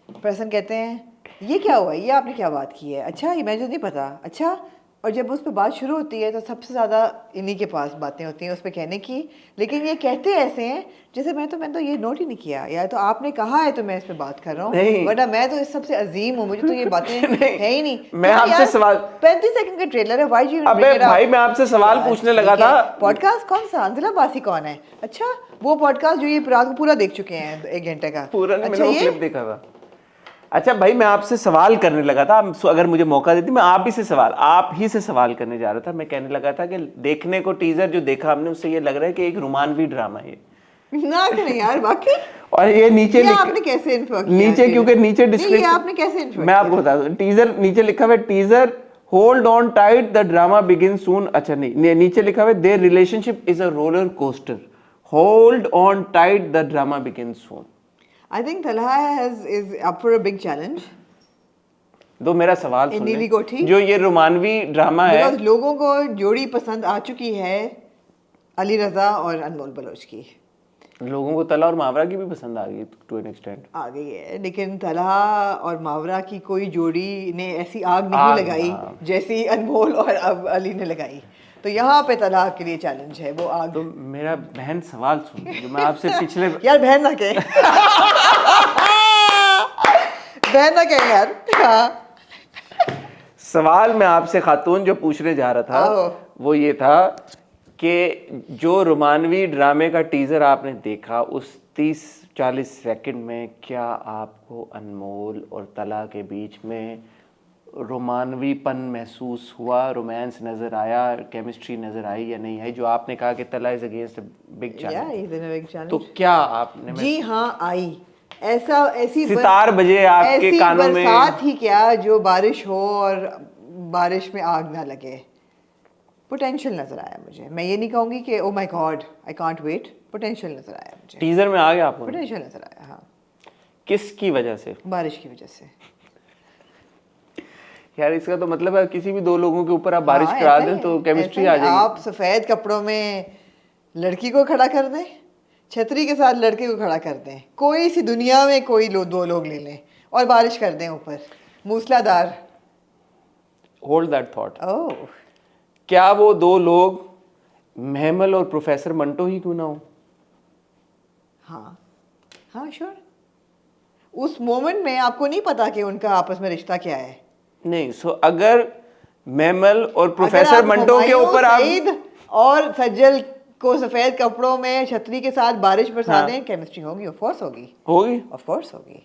पर्सन कहते हैं ये क्या हुआ, ये आपने क्या बात की है, अच्छा ये मुझे नहीं पता, अच्छा, और जब उस पर बात शुरू होती है तो सबसे ज़्यादा इन्हीं के पास बातें होती हैं उस पर कहने की, लेकिन ये कहते ऐसे हैं जैसे मैं तो ये नोट ही नहीं किया, या तो आपने कहा है तो मैं इस पर बात कर रहा हूँ, वरना मैं तो इस सबसे अजीम हूँ, मुझे तो ये बातें है ही नहीं। मैं आपसे सवाल, 35 सेकंड का ट्रेलर है, व्हाई यू? अबे भाई मैं आपसे सवाल पूछने लगा था। पॉडकास्ट कौन सा? अंजला बासी कौन है? अच्छा, वो पॉडकास्ट जो ये रात को पूरा देख चुके हैं 1 घंटे का। पूरा नहीं, अच्छा, मैंने वो क्लिप देखा था। अच्छा भाई, मैं आपसे सवाल करने लगा था, अगर मुझे मौका देती मैं आप ही से सवाल करने जा रहा था। मैं कहने लगा था कि देखने को टीजर जो देखा हमने उससे ये लग रहा है कि एक रोमानवी ड्रामा है ना करें यार बाकी। और ये नीचे ये आपने कैसे इन्फर किया? नीचे क्योंकि नीचे नहीं, ये डिस्क्रिप्शन आपने कैसे इन्फर मैं आपको बता दूं, टीजर नीचे लिखा हुआ है teaser hold on tight the drama begin soon. अच्छा नहीं, नीचे लिखा हुआ है their relationship is a roller coaster, hold on tight the drama begin soon. I think Talha is up for a big challenge. दो मेरा सवाल In सुन नीली कोठी? जो ये रोमानवी ड्रामा है, Because लोगों को जोड़ी पसंद आ चुकी है अली रजा और अनमोल बलोच की, लोगों को तला और मावरा की भी पसंद आ गई टू एन एक्सटेंट। आ गई है, लेकिन तलहा और मावरा की कोई जोड़ी ने ऐसी आग नहीं लगाई हाँ। जैसी अनमोल और अब अली ने लगाई। तो यहाँ पे तलहा के लिए चैलेंज है वो आग। तो मेरा बहन सवाल सुन जो मैं आपसे पिछले यार बहन ना कहे बहन ना कहे यार। हाँ। सवाल मैं आपसे खातून जो पूछने जा रहा था आओ। वो ये था कि जो रोमानवी ड्रामे का टीजर आपने देखा उस 30-40 सेकंड में क्या आपको अनमोल और तला के बीच में रोमानवीपन महसूस हुआ, रोमांस नजर आया, केमिस्ट्री नजर आई या नहीं आई? जो आपने कहा कि तला is against big Yeah, challenge, he's in a big challenge. तो क्या आपने जी हाँ आई। ऐसी सितार बजे आपके ऐसी कानों में बरसात ही क्या जो बारिश हो और बारिश में आग ना लगे। पोटेंशियल नजर आया मुझे। मैं ये नहीं कहूँगी कि oh my god I can't wait. Potential नजर आया मुझे। टीजर में आ गया आपको? पोटेंशियल नजर आया, हाँ। किसकी वजह से? बारिश की वजह से। यार इसका तो मतलब है किसी भी दो लोगों के ऊपर आप बारिश हाँ, करा ऐसा दें ही तो है, केमिस्ट्री ऐसा आ ही। जाएगी। आप सफेद कपड़ों में लड़की को खड़ा कर दें, छतरी के साथ लड़के को खड़ा कर दें, कोई सी दुनिया में कोई दो लोग ले लें और बारिश कर दें ऊपर मूसलाधार। Hold that thought. ओह, क्या वो दो लोग महमल और प्रोफेसर मंटो ही क्यों ना हो? हाँ हाँ श्योर। उस मोमेंट में आपको नहीं पता कि उनका आपस में रिश्ता क्या है। नहीं, सो अगर महमल और अगर प्रोफेसर आप मंटो के हुमायूं, ऊपर आप सईद और सज्जल को सफेद कपड़ों में छतरी के साथ बारिश बरसा हाँ। दें, केमिस्ट्री होगी, ऑफ कोर्स होगी, होगी। ऑफ कोर्स होगी,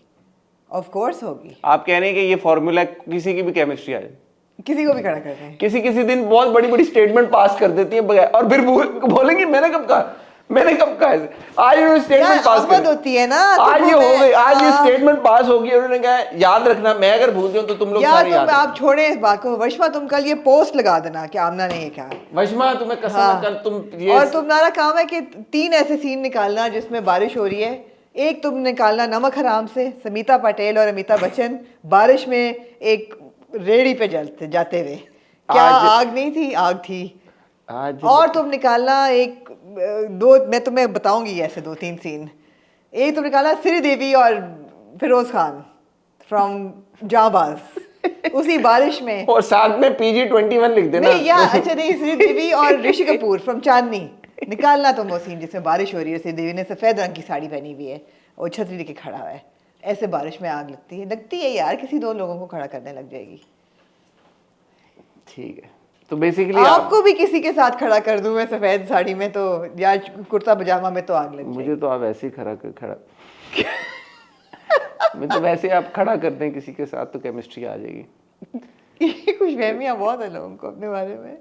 ऑफ कोर्स होगी। आप कह रहे हैं कि ये फॉर्मूला किसी की भी केमिस्ट्री आ जाए, किसी को भी खड़ा कर दें। किसी किसी दिन बहुत बड़ी बड़ी स्टेटमेंट पास कर देती है बगैर, और फिर बोलेंगे मैंने कब कहा, मैंने कब कहा ऐसे? आज ये स्टेटमेंट पास आमद होती है ना, आज ये हो गई, आज ये हाँ। स्टेटमेंट पास होगी। उन्होंने कहा याद रखना, मैं अगर भूल जाऊं तो तुम लोग या सारे तुम याद आप छोड़ें इस बात को। वशमा तुम कल ये पोस्ट लगा देना कि आमना ने ये कहा। वशमा तुम्हें कसम हाँ। है कल तुम ये और तुम्हारा काम है कि 3 ऐसे सीन निकालना जिसमें बारिश हो रही है। एक तुम निकालना नमक हराम से, समीता पटेल और अमिताभ बच्चन बारिश में एक रेड़ी पे जाते हुए। क्या आग नहीं थी? आग थी। आज और तुम निकालना एक दो, मैं तुम्हें बताऊंगी ऐसे 2-3 सीन। एक तुम निकालना श्रीदेवी और फिरोज खान फ्रॉम जाबाज उसी बारिश में, और साथ में PG-21 लिख देना। नहीं या अच्छा नहीं, श्रीदेवी और ऋषि कपूर फ्रॉम चांदनी निकालना तुम वो सीन जिसमें बारिश हो रही है, श्रीदेवी ने सफेद रंग की साड़ी पहनी हुई है और छतरी लेके खड़ा हुआ है, ऐसे बारिश में आग लगती है यार, किसी 2 लोगों को खड़ा करने लग जाएगी। ठीक है, तो बेसिकली आपको भी किसी के साथ खड़ा कर दूं मैं सफेद साड़ी में तो, या कुर्ता पजामा में, तो आग लग जाएगी। मुझे तो आप ऐसे ही खड़ा मैं तो वैसे आप खड़ा कर दें किसी के साथ तो केमिस्ट्री आ जाएगी। ये कुछ फहमियाँ बहुत है लोगों को अपने बारे में।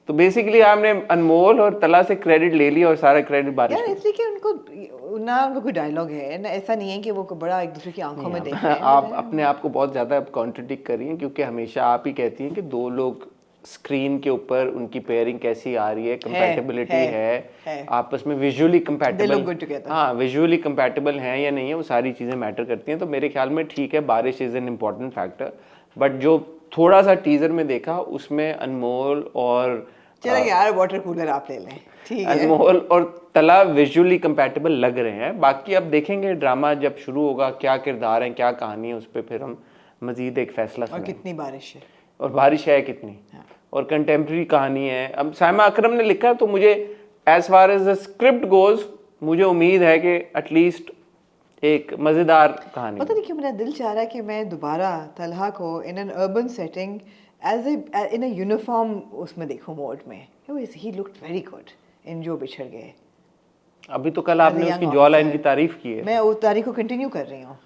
तो बेसिकली आपने अनमोल और तला से क्रेडिट ले लिया और सारा क्रेडिट बारिश यार पे। इसलिए कि उनको ना उनका कोई डायलॉग है ना, ऐसा नहीं है कि वो बड़ा एक दूसरे की आंखों में देख रहे हैं। आप अपने आप को बहुत ज़्यादा कॉन्ट्रडिक्ट कर रही हैं क्योंकि हमेशा आप ही कहती हैं कि 2 लोग स्क्रीन के ऊपर उनकी पेयरिंग कैसी आ रही है, कंपैटिबिलिटी है, आपस में विजुअली कंपैटिबल, हाँ विजुअली कंपैटिबल हैं या नहीं है, वो सारी चीज़ें मैटर करती हैं। तो मेरे ख्याल में ठीक है, बारिश is an important factor, but जो थोड़ा सा टीजर में देखा उसमें अनमोल और चलो यार वाटर कूलर आप ले लें, ठीक है। अनमोल और तला विजुअली कंपैटिबल लग रहे हैं। बाकी अब देखेंगे ड्रामा जब शुरू होगा क्या किरदार है, क्या कहानी है, उस पर फिर हम मजीद एक फैसला और सुनेंगे। कितनी बारिश है, और बारिश है कितनी, और कंटेम्प्रेरी कहानी है। अब साइमा अकरम ने लिखा तो मुझे as far as the script goes मुझे उम्मीद है कि एटलीस्ट एक मज़ेदार कहानी। पता नहीं क्यों मेरा दिल चाह रहा है कि मैं दोबारा तलहा को in an urban setting as in a uniform उसमें देखूं मोड में। He looked very good in जो बिछड़ गए। अभी तो कल आपने उसकी जॉ लाइन की तारीफ की है, मैं उस तारीख को कंटिन्यू कर रही हूँ.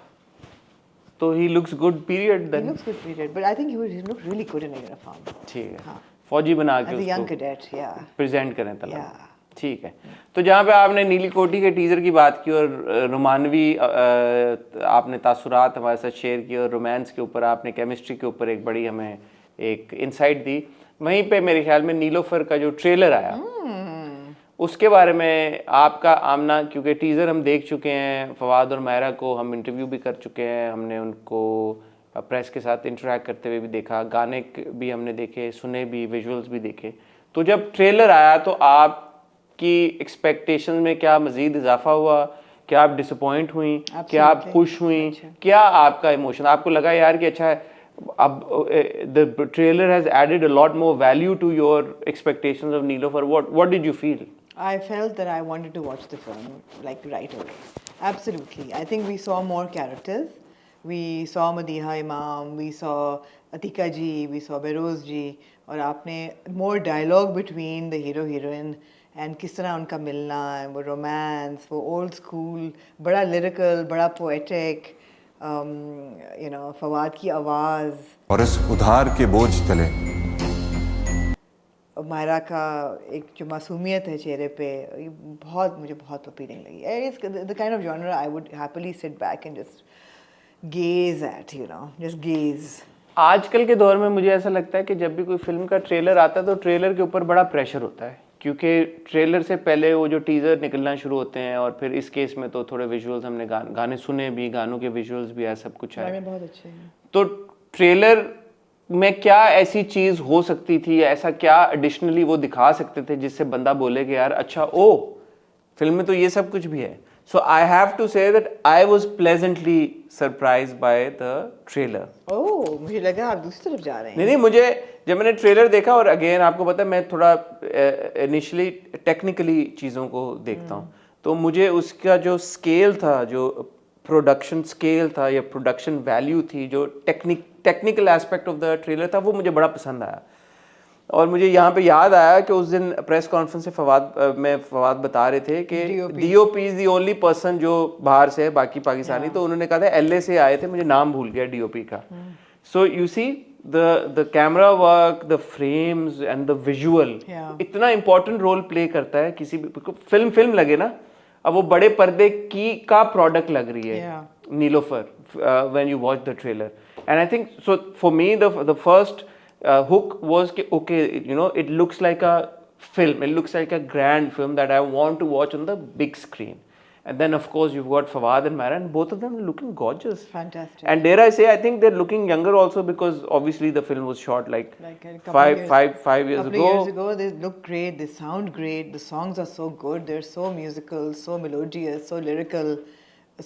तो he looks good period He then. looks good period, but I think he looked really good in a uniform. ठीक है, हाँ. फौजी बना के As a young उसको cadet, yeah. प्रेजेंट करें तलब. Yeah. ठीक है, तो जहाँ पे आपने नीली कोठी के टीजर की बात की और रोमानवी आपने तासुरात हमारे साथ शेयर किए और रोमांस के ऊपर आपने केमिस्ट्री के ऊपर एक बड़ी हमें एक इंसाइट दी, वहीं पे मेरे ख्याल में नीलोफर का जो ट्रेलर आया उसके बारे में आपका आमना, क्योंकि टीज़र हम देख चुके हैं, फवाद और मायरा को हम इंटरव्यू भी कर चुके हैं, हमने उनको प्रेस के साथ इंटरेक्ट करते हुए भी देखा, गाने भी हमने देखे, सुने भी, विजुअल्स भी देखे. तो जब ट्रेलर आया तो आपकी एक्सपेक्टेशन में क्या मज़ीद इजाफा हुआ, क्या आप डिसअपॉइंट हुई, क्या आप खुश हुई, क्या आपका इमोशन, आपको लगा यार कि अच्छा है अब the trailer has added a lot more value to your expectations of Neelofar, what did you feel? I felt that I wanted to watch the film like right away. Absolutely. I think we saw more characters. We saw Madiha Imam, we saw Atika ji, we saw Beroz ji, और आपने more dialogue between the hero heroine and किस तरह उनका मिलना, वो romance, वो old school, बड़ा lyrical, बड़ा poetic, you know, फवाद की आवाज़, और इस उधार के बोझ तले मायरा का एक जो मासूमियत है चेहरे पे, ये मुझे बहुत अपीलिंग लगी. It's the kind of genre I would happily sit back and just gaze at, you know, just gaze. आजकल के दौर में मुझे ऐसा लगता है कि जब भी कोई फिल्म का ट्रेलर आता है तो ट्रेलर के ऊपर बड़ा प्रेशर होता है, क्योंकि ट्रेलर से पहले वो जो टीज़र निकलना शुरू होते हैं और फिर इस केस में तो थोड़े विजुअल्स हमने गाने सुने भी, गानों के विजुअल्स भी आए, सब कुछ आया. बहुत अच्छे हैं. तो ट्रेलर में क्या ऐसी चीज़ हो सकती थी, ऐसा क्या एडिशनली वो दिखा सकते थे जिससे बंदा बोले कि यार अच्छा ओ फिल्म में तो ये सब कुछ भी है. So I have to say that I was pleasantly surprised by the trailer. Oh, मुझे लगा आप दूसरी तरफ जा रहे हैं. नहीं, मुझे जब मैंने ट्रेलर देखा, और अगेन आपको पता है मैं थोड़ा इनिशियली टेक्निकली चीज़ों को देखता हूँ, तो मुझे उसका जो स्केल था, जो प्रोडक्शन स्केल था या प्रोडक्शन वैल्यू थी, जो technical aspect of the trailer था, वो मुझे बड़ा पसंद आया. और मुझे यहाँ पे याद आया कि उस दिन प्रेस कॉन्फ्रेंस से फवाद बता रहे थे कि DOP is the only person जो बाहर से है, बाकी पाकिस्तानी. तो उन्होंने कहा था एलए से आए थे, मुझे नाम भूल गया डीओपी का. So you see the camera work, the frames and the visual इतना इंपॉर्टेंट रोल प्ले करता है. किसी भी फिल्म लगे ना, अब वो बड़े पर्दे की का प्रोडक्ट लग रही है Neelofar when you watch the trailer. And I think so for me the first hook was okay, you know, it looks like a film, it looks like a grand film that I want to watch on the big screen. And then of course you've got Fawad and Mara, and both of them are looking gorgeous, fantastic. And dare I say, I think they're looking younger also, because obviously the film was shot like five years ago. They look great, they sound great, the songs are so good, they're so musical, so melodious, so lyrical,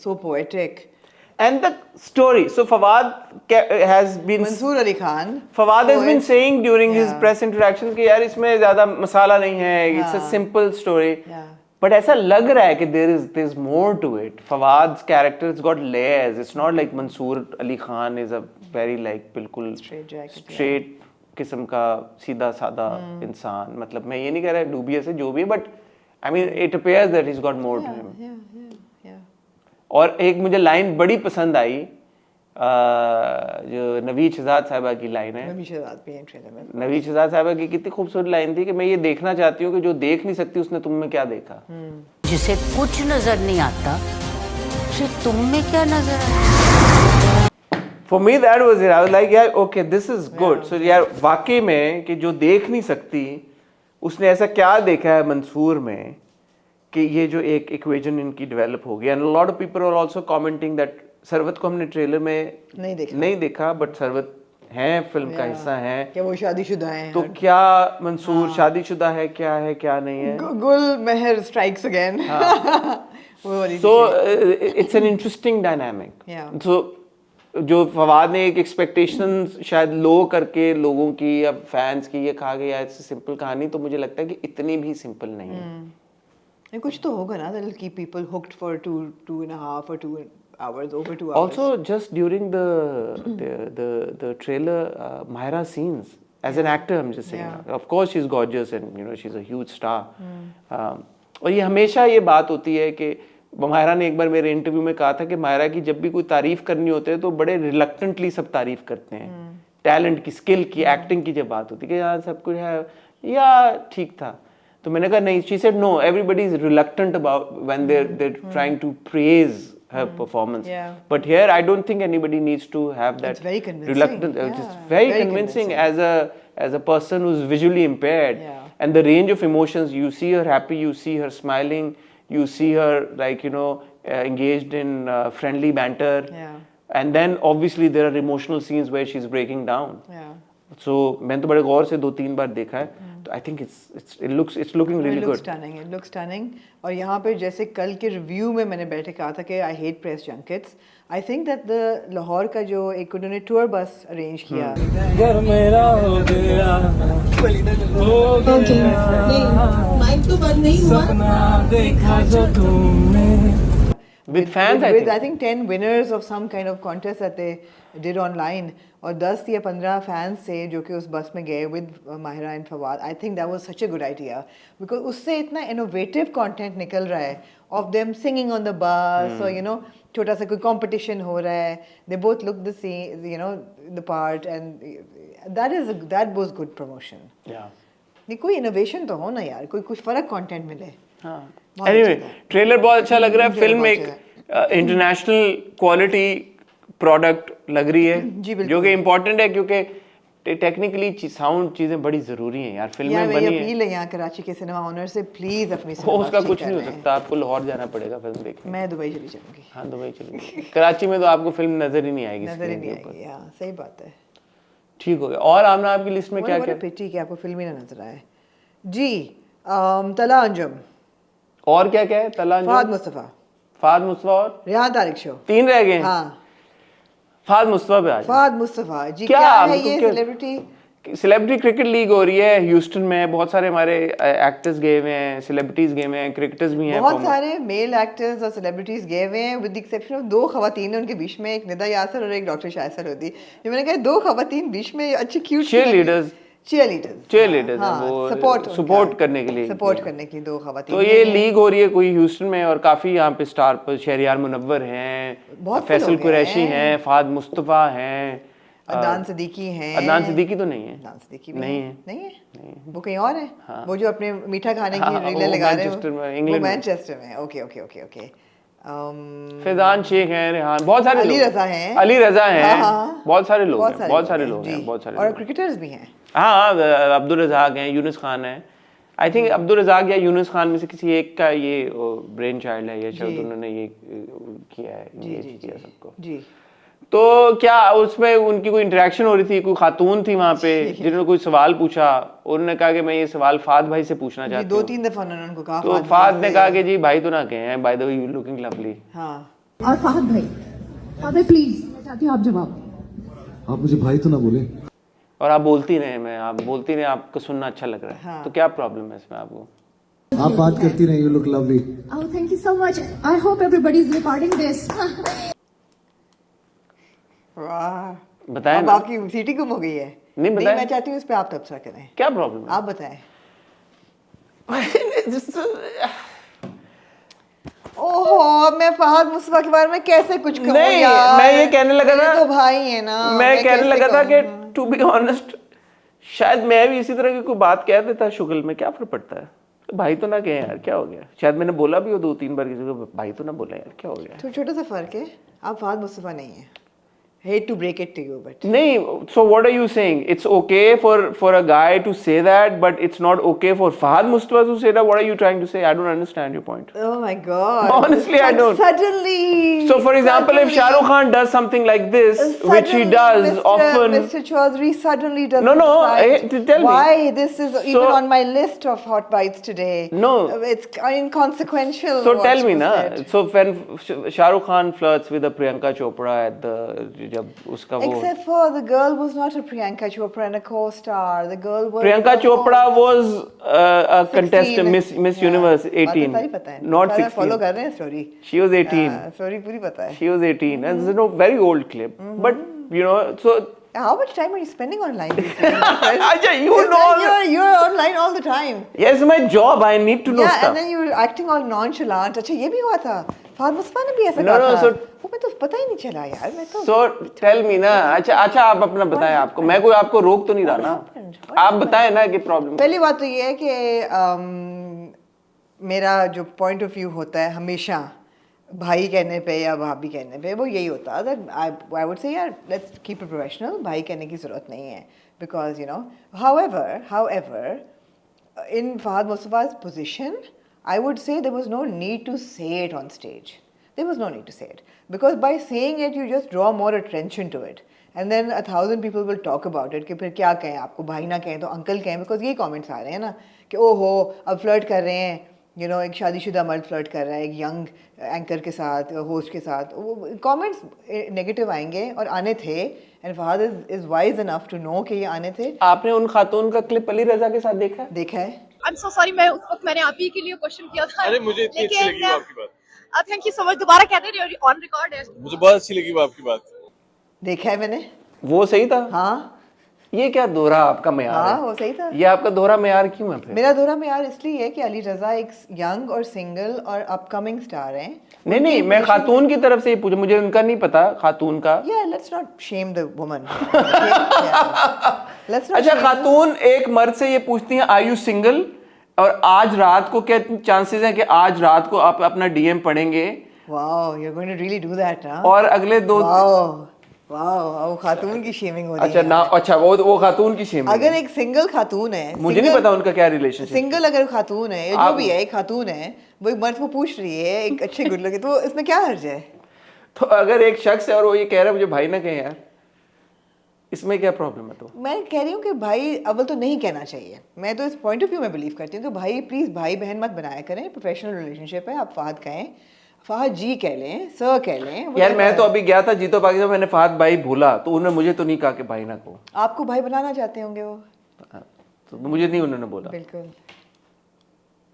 so poetic. And the story. So Fawad has been Mansoor Ali Khan. Fawad has been saying during his press interactions कि यार इसमें ज़्यादा मसाला नहीं है. It's a simple story. But ऐसा लग रहा है कि there's more to it. Fawad's character has got layers. It's not like Mansoor Ali Khan is a very like बिल्कुल straight किस्म का सीधा साधा इंसान. मतलब मैं ये नहीं कह रहा dubious है जो भी है, but I mean it appears that he's got more to him. और एक मुझे लाइन बड़ी पसंद आई, जो नवीद शहजाद साहिबा की लाइन है. नवीद शहजाद साहिबा की कितनी खूबसूरत लाइन थी कि मैं ये देखना चाहती हूँ कि जो देख नहीं सकती उसने तुम में क्या देखा. जिसे कुछ नजर नहीं आता उसे तुम में क्या नजर आता. For me that was it. I was like यार okay, this is good. So यार वाकई में कि जो देख नहीं सकती उसने ऐसा क्या देखा है मंसूर में कि ये जो एक इक्वेशन इनकी डेवलप हो गई. And lot of people are also commenting that Sarwat को हमने ट्रेलर में नहीं देखा, बट सरवत हैं, फिल्म का हिस्सा हैं. क्या वो शादीशुदा हैं? तो क्या मंसूर शादीशुदा है, क्या नहीं है? Gul Meher strikes again. So it's an interesting dynamic. So जो फवाद ने एक एक्सपेक्टेशंस शायद लो करके लोगों की या फैंस की ये कहा गया इट्स सिंपल कहानी, तो मुझे लगता है कि इतनी भी सिंपल नहीं है. कुछ तो होगा ना that will keep people hooked for 2.5 or 2 hours, over 2 hours. Also, just during the trailer, Myra scenes as an actor, I'm just saying. Of course, she's gorgeous and you know she's a huge star. और ये हमेशा ये बात होती है कि मायरा ने एक बार मेरे इंटरव्यू में कहा था कि मायरा की जब भी कोई तारीफ करनी होती है तो बड़े रिलक्टेंटली सब तारीफ करते हैं, टैलेंट की, स्किल की, एक्टिंग की जब बात होती है कि यार सब कुछ है या ठीक था, तो मैंने कहा नहीं, she said no, everybody is reluctant about when they trying to praise her performance. Yeah. But here I don't think anybody needs to have that It's very convincing. reluctant, Yeah, it's very very convincing convincing. as a person who's visually impaired. Yeah. And the range of emotions, you see her happy, you see her smiling, you see her like, you know, engaged in friendly banter. Yeah. And then obviously there are emotional scenes where she's breaking down. Yeah. So मैंने तो बड़े गौर से 2-3 बार देखा है, तो I think it's looking really It looks good. stunning. It looks stunning. और यहाँ पे जैसे कल के रिव्यू में मैंने बैठे कहा था कि I hate press junkets. I think that the Lahore का जो एक उन्होंने टूर बस अरेंज किया. घर मेरा हो गया, हो गया, माइक तो बंद नहीं हुआ. सपना देखा जो तुमने. With fans, I with think. I think 10 winners of some kind of contest that they did online. और 10 या 15 fans थे जो कि उस बस में गए with Mahira and Fawad. I think that was such a good idea because उससे इतना innovative content निकल रहा है of them singing on the bus or you know छोटा सा कोई competition हो रहा है. They both look the same, you know, the part, and that was good promotion. Yeah. नहीं कोई innovation तो हो ना यार, कोई कुछ फर्क content मिले. हाँ. बहुत Anyway, अच्छा था. ट्रेलर बहुत अच्छा लग रहा है, ट्रेलर फिल्म बहुत एक अच्छा इंटरनेशनल क्वालिटी प्रोडक्ट लग रही है, जी, बिल्कुल. जो कि इम्पोर्टेंट है क्योंकि टेक्निकली साउंड चीजें बड़ी जरूरी हैं यार, यार फिल्में मेरी बनी अपील है. है यहाँ कराची के सिनेमा ओनर से प्लीज अपनी वो सिनेमा उसका ठीक कुछ कर नहीं हो रहे हैं. सकता, आपको लाहौर जाना पड़ेगा फिल्म देखने. मैं दुबई चली जाऊंगी. हाँ, दुबई चलेंगे. कराची में तो आपको फिल्म नजर ही नहीं आएगी नजर ही screen नहीं के ऊपर. आएगी. हाँ सही बात है. ठीक हो गया. और आमना आपकी लिस्ट में क्या क्या? पिटी कि आपको फिल्म ही ना नजर आए. जी तला अंजुम, और क्या क्या है? तला फहद मुस्तफा, फाद मुस्तफा और रेहान तारिक शो. 3 रह गए. हाँ फाद मुस्तफा पे आ जाओ. फहद मुस्तफा जी. क्या? क्या है हमको ये क्या- सेलिब्रिटी? सेलिब्रिटी क्रिकेट लीग हो रही है ह्यूस्टन में, बहुत सारे हमारे एक्टर्स गए हुए हैं, सेलिब्रिटीज गए हुए हैं, क्रिकेटर्स भी हैं. बहुत former. सारे मेल एक्टर्स और सेलिब्रिटीज गए हुए हैं विद द एक्सेप्शन ऑफ 2 खवातीन. उनके बीच में एक निदा यासर और एक डॉक्टर शायसर होती. जो मैंने कहा 2 खवातीन बीच में अच्छी क्यूट Cheerleaders. cheerleaders हैं, वो सपोर्ट करने के लिए. सपोर्ट करने की 2 खवातीन. तो ये लीग हो रही है कोई ह्यूस्टन में, और काफी यहाँ पे स्टार पर शहरियार मुनव्वर हैं, बहुत से फैसल लोग कुरैशी हैं. हैं, फाद मुस्तफा हैं, अदनान सिद्दीकी हैं. अदनान सिद्दीकी तो नहीं है. अदनान सिद्दीकी भी नहीं हैं. है. नहीं है. वो कहीं और है. वो जो अपने मीठा खाने की हाँ, रीलें वो लगा रहे मैनचेस्टर में, हो. इंग्लैंड वो में. मैनचेस्टर में. Okay okay okay okay. Faizan Sheikh हैं, रेहान, बहुत सारे अली लोग. रजा हैं. अली रजा हैं. हाँ, हाँ. बहुत सारे लोग हैं, बहुत सारे हैं, लोग जी. हैं, बहुत सारे और लोग हैं. क्रिकेटर्स भी हैं. हाँ, अब्दुल रज़ाक हैं, यूनुस खान है. आई थिंक अब्दुल रज़ाक या यूनुस खान में से किसी एक का ये ब्रेन चाइल्ड है, या शायद उन्होंने ये किया है, engage किया सबको. जी. तो क्या उसमें उनकी कोई इंटरेक्शन हो रही थी? कोई खातून थी वहाँ पे जिन्होंने कोई सवाल पूछा, उन्होंने कहा कि मैं ये सवाल फाद भाई से पूछना जी चाहती हूँ. 2-3 दफा उन्होंने उनको कहा. तो फाद ने कहा कि जी भाई तो ना कहे हैं, by the way you looking lovely. हाँ. और फहद भाई प्लीज मैं चाहती हूँ आप जवाब. आप मुझे भाई तो ना बोले. और आप बोलती रहे, आप बोलती रहे, आपको सुनना अच्छा लग रहा है. हाँ. तो क्या प्रॉब्लम है इसमें आपको? आप बात करती रहे, you look lovely. Oh, thank you so much. I hope everybody is recording this. वाह. बताएं अब ना. आपकी सीटी गुम हो गई है. नहीं, बताएं. मैं चाहती हूँ इस पे आप तबसरा करें. क्या प्रॉब्लम है? आप बताएं. ओहो, मैं फहद मुस्तफा के बारे में कैसे कुछ कहूँ नहीं, यार. मैं ये कहने लगा मेरे था, तो भाई है ना. मैं कहने कैसे लगा था कि कहूँ? टू बी ऑनेस्ट शायद मैं भी इसी तरह की कोई बात कह देता शुगल में, क्या फर्क पड़ता है? भाई तो ना कहे यार, क्या हो गया? शायद मैंने बोला भी हो 2-3 बार किसी को, भाई तो ना बोला यार, क्या हो गया? तो छोटा सा फर्क है. आप फहद मुस्तफा नहीं है. Hate to break it to you, but नहीं, so what are you saying? It's okay for a guy to say that, but it's not okay for Fahad Mustafa to say that. What are you trying to say? I don't understand your point. oh my god. Honestly, I don't. Suddenly. So, for example, if Shah Rukh Khan does something like this, which he does often. Mr. Chaudhary suddenly does. No, tell me. Why this is even So- on my list of hot bites today? No. It's inconsequential. So what tell me, you na. said. So when Shah Rukh Khan flirts with a Priyanka Chopra at the जब उसका वो Except for the girl was not a Priyanka Chopra and a co-star. The girl was. Priyanka Chopra was a contestant, 16. Miss Universe, बात तो 18, सारी पता है. not सारा follow 16. कर रहे हैं story. She was 18. Story पूरी पता है. She was 18, and this is a very old clip. But you know, so How much time are you spending online these days? Acha, you It's know. like you're online all the time. Yes, my job. I need to know Yeah, stuff. and then you're acting all nonchalant. अच्छा ये भी हुआ था. फहद मुस्तफा ने भी ऐसा No, कहा no, था. so- वो मैं तो पता ही नहीं चला यार. मैं तो So tell me ना. अच्छा आप अपना बताएं आपको. मैं कोई आपको रोक तो नहीं रहा ना. happened? आप बताएं ना कि प्रॉब्लम. पहली बात तो ये है कि मेरा जो पॉइंट ऑफ व्यू होता है हमेशा भाई कहने पे या भाभी कहने पे वो यही होता है that I would say यार let's keep it professional. भाई कहने की ज़रूरत नहीं है because you know however in Fahad Mustafa's position I would say there was no need to say it on stage. There was no need to say it because by saying it you just draw more attention to it and then 1,000 people will talk about it कि फिर क्या कहें आपको भाई ना कहें तो uncle कहें because ये comments आ रहे हैं ना कि ओहो अब फ्लर्ट कर रहे हैं you know एक शादीशुदा मर्द फ्लर्ट कर रहा है एक यंग एंकर के साथ होस्ट के साथ वो कमेंट्स नेगेटिव आएंगे और आने थे and Fahad is wise enough to know कि ये आने थे. आपने उन खातून का क्लिप अली रजा के साथ देखा है? देखा है. I'm so sorry, मैं उस वक्त मैंने आप ही के लिए क्वेश्चन किया था. अरे मुझे इतनी अच्छी लगी वो आपकी बात. Thank you so much. दोबारा कहते रहिए ऑन रिकॉर्ड है. मुझे बहुत अच्छी लगी वो आपकी बात. देखा है मैंने. वो सही था. हाँ ये क्या दोहरा आपका मयार हाँ है? वो सही था. ये आपका दोहरा मयार क्यों है फिर? मेरा दोहरा में यार इसलिए है कि अली रजा एक यंग और सिंगल और अपकमिंग स्टार हैं. नहीं मैं खातून की तरफ से ही पूछा. मुझे उनका नहीं पता खातून का. Yeah, let's not shame the woman. Let's not. अच्छा shame- खातून एक मर्द से ये पूछती हैं आर यू सिंगल और आज रात को क्या चांसेस हैं कि आज रात को आप अपना डीएम पढ़ेंगे Wow, you're going to really do that, huh? और अगले दो. Wow, वो खातून की शेमिंग हो रही अच्छा है. ना. अच्छा वो खातून की शेम. अगर एक सिंगल खातून है, मुझे नहीं पता उनका क्या रिलेशनशिप. सिंगल अगर खातून है या जो भी है एक खातून है वो एक मर्द को पूछ रही है एक अच्छे गुड लगे तो इसमें क्या हर्ज है? तो अगर एक शख्स है और वो ये कह रहा है मुझे भाई ना कहे यार, इसमें क्या प्रॉब्लम है? तो मैं कह रही हूँ कि भाई अव्वल तो नहीं कहना चाहिए. मैं तो इस पॉइंट ऑफ व्यू में बिलीव करती हूँ कि भाई प्लीज़ भाई बहन मत बनाया करें. प्रोफेशनल रिलेशनशिप है. आप फहद कहें, फहद जी कह लें, सर कह लें. यार मैं तो अभी गया था जीतो पाकिस्तान, मैंने फहद भाई भूला तो उन्होंने मुझे तो नहीं कहा कि भाई ना कहो. आपको भाई बनाना चाहते होंगे वो. तो मुझे नहीं उन्होंने बोला बिल्कुल.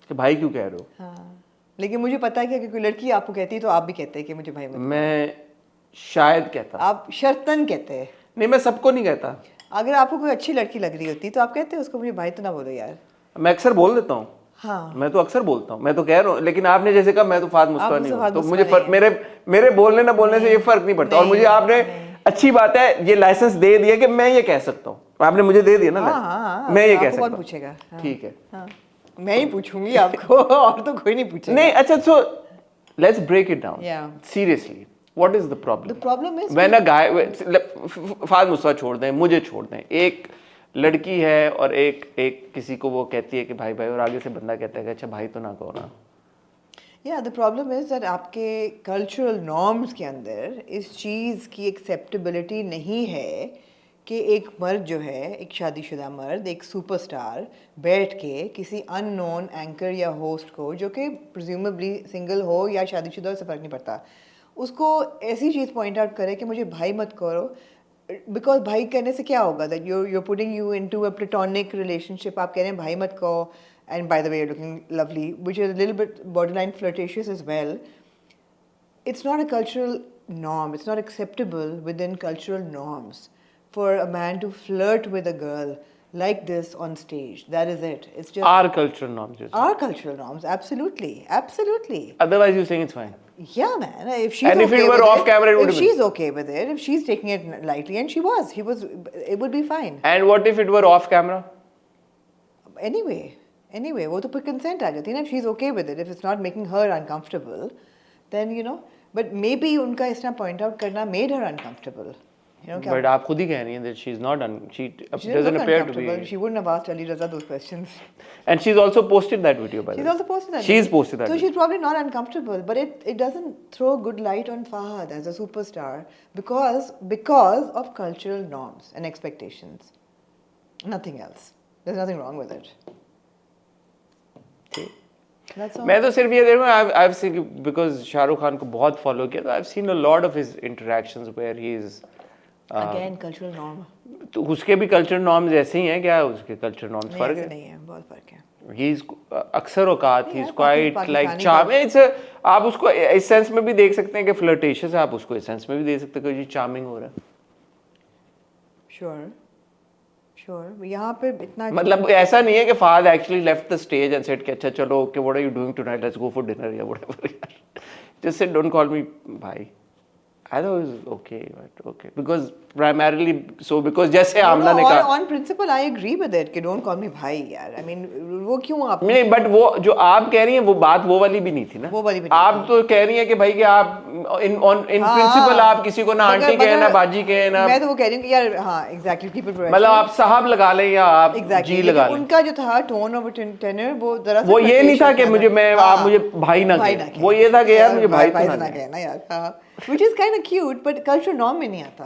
कि भाई क्यों कह रहे हो. हाँ लेकिन मुझे पता है कि अगर कोई लड़की आपको कहती है तो आप भी कहते हैं कि मुझे भाई बना. मैं शायद कहता. आप शर्तन कहते हैं. नहीं मैं सबको नहीं कहता. अगर आपको कोई अच्छी लड़की लग रही होती तो आप कहते हैं उसको मुझे भाई तो ना बोलो यार. मैं अक्सर बोल देता हूँ. हाँ मैं तो अक्सर बोलता हूँ. मैं तो कह रहा हूँ लेकिन आपने जैसे कहा मैं तो फहद मुस्तफा आप नहीं हूँ फहद तो मुस्तफा मुझे नहीं फर्क मेरे बोलने ना बोलने से ये फर्क नहीं पड़ता. और मुझे आपने अच्छी बात है ये लाइसेंस दे दिया कि मैं ये कह सकता हूँ. आपने मुझे दे दिया ना हाँ, लाइसेंस. हाँ, मैं ये आपको कह सकता कौन हूँ. पूछेगा? हाँ, ठीक है. हाँ. मैं ही पूछूंगी आपको और तो कोई नहीं पूछेगा. नहीं अच्छा so let's break it down. Yeah. Seriously what is the problem? The problem is when a guy Fahad Mustafa छोड़ दें, मुझे छोड़ दें, एक लड़की है और एक किसी को वो कहती है कि भाई भाई और आगे से बंदा कहता है कि अच्छा भाई तो ना कहो ना. Yeah, the problem is that आपके cultural norms के अंदर इस चीज़ की एक्सेप्टेबिलिटी नहीं है कि एक मर्द जो है एक शादीशुदा मर्द एक सुपरस्टार बैठ के किसी अननोन एंकर या होस्ट को जो कि प्रिज्यूमेबली सिंगल हो या शादीशुदा से फ़र्क नहीं पड़ता उसको ऐसी चीज़ पॉइंट आउट करे कि मुझे भाई मत करो. बिकॉज भाई कहने से क्या होगा that you're putting you into a platonic relationship. आप कह रहे हैं भाई मत कहो. And by the way, you're looking lovely, which is a little bit borderline flirtatious as well. It's not a cultural norm. It's not acceptable within cultural norms for a man to flirt with a girl like this on stage. That is it. It's just Our cultural norms. our cultural norms. Absolutely, absolutely. Otherwise, you're saying it's fine. Yeah, man. If she's And if okay it were with off camera, it would if have been. she's okay with it, if she's taking it lightly, and she was, it would be fine. And what if it were off camera? Anyway, वो तो फिर consent आ जाती है ना. If she's okay with it, if it's not making her uncomfortable, then you know. But maybe उनका इस तरह point out करना made her uncomfortable. You know, But आप खुद ही कह रही हैं that she's not she she doesn't look appear to uncomfortable. be. She wouldn't have asked Ali Raza those questions. And she's also posted that video by the She's way. also posted that. She's video. posted that So video. she's probably not uncomfortable, but it doesn't throw good light on Fahad as a superstar because of cultural norms and expectations. Nothing else. There's nothing wrong with it. That's all. मैं तो सिर्फ ये देखूँ I've seen because Shahrukh Khan को बहुत follow किया तो I've seen a lot of his interactions where he is Again, cultural norm. तो उसके भी कल्चरल नॉर्म्स ऐसे ही हैं क्या? उसके कल्चरल नॉर्म्स नहीं, फर्क ऐसे है? नहीं है, बहुत फर्क है. ही इज अक्सर औकात he is quite like Pakistani charm. It's आप उसको इस सेंस में भी देख सकते हैं कि फ्लर्टेशियस है, आप उसको इस सेंस में भी देख सकते हैं कि जी चार्मिंग हो रहा है. श्योर यहाँ पे इतना मतलब ऐसा नहीं है कि Fahad actually left the stage and said कि अच्छा चलो okay what are you doing tonight, let's go for dinner या व्हाटएवर यार, just said don't call me भाई. I thought it was okay, but okay. Because primarily, so because जैसे आमना ने कहा. On principle, I agree with it कि don't call me भाई यार. I mean, वो क्यों आप? नहीं, but वो जो आप कह रही हैं वो बात वो वाली भी नहीं थी ना. वो वाली भी नहीं आप तो कह रही हैं कि भाई कि आप in principle आप किसी को ना आंटी कहें ना बाजी कहें ना. मैं तो वो कह रही हूँ कि यार हाँ exactly keep it professional. मतलब आप साहब लगा लें या आप जी लगा लें. उनका जो था tone of tenor वो जरा वो ये नहीं था कि मुझे मैं आप मुझे भाई ना कहें. वो ये था कि यार मुझे भाई तो ना कहना यार. Which is kind of cute, but cultural norm में नहीं आता.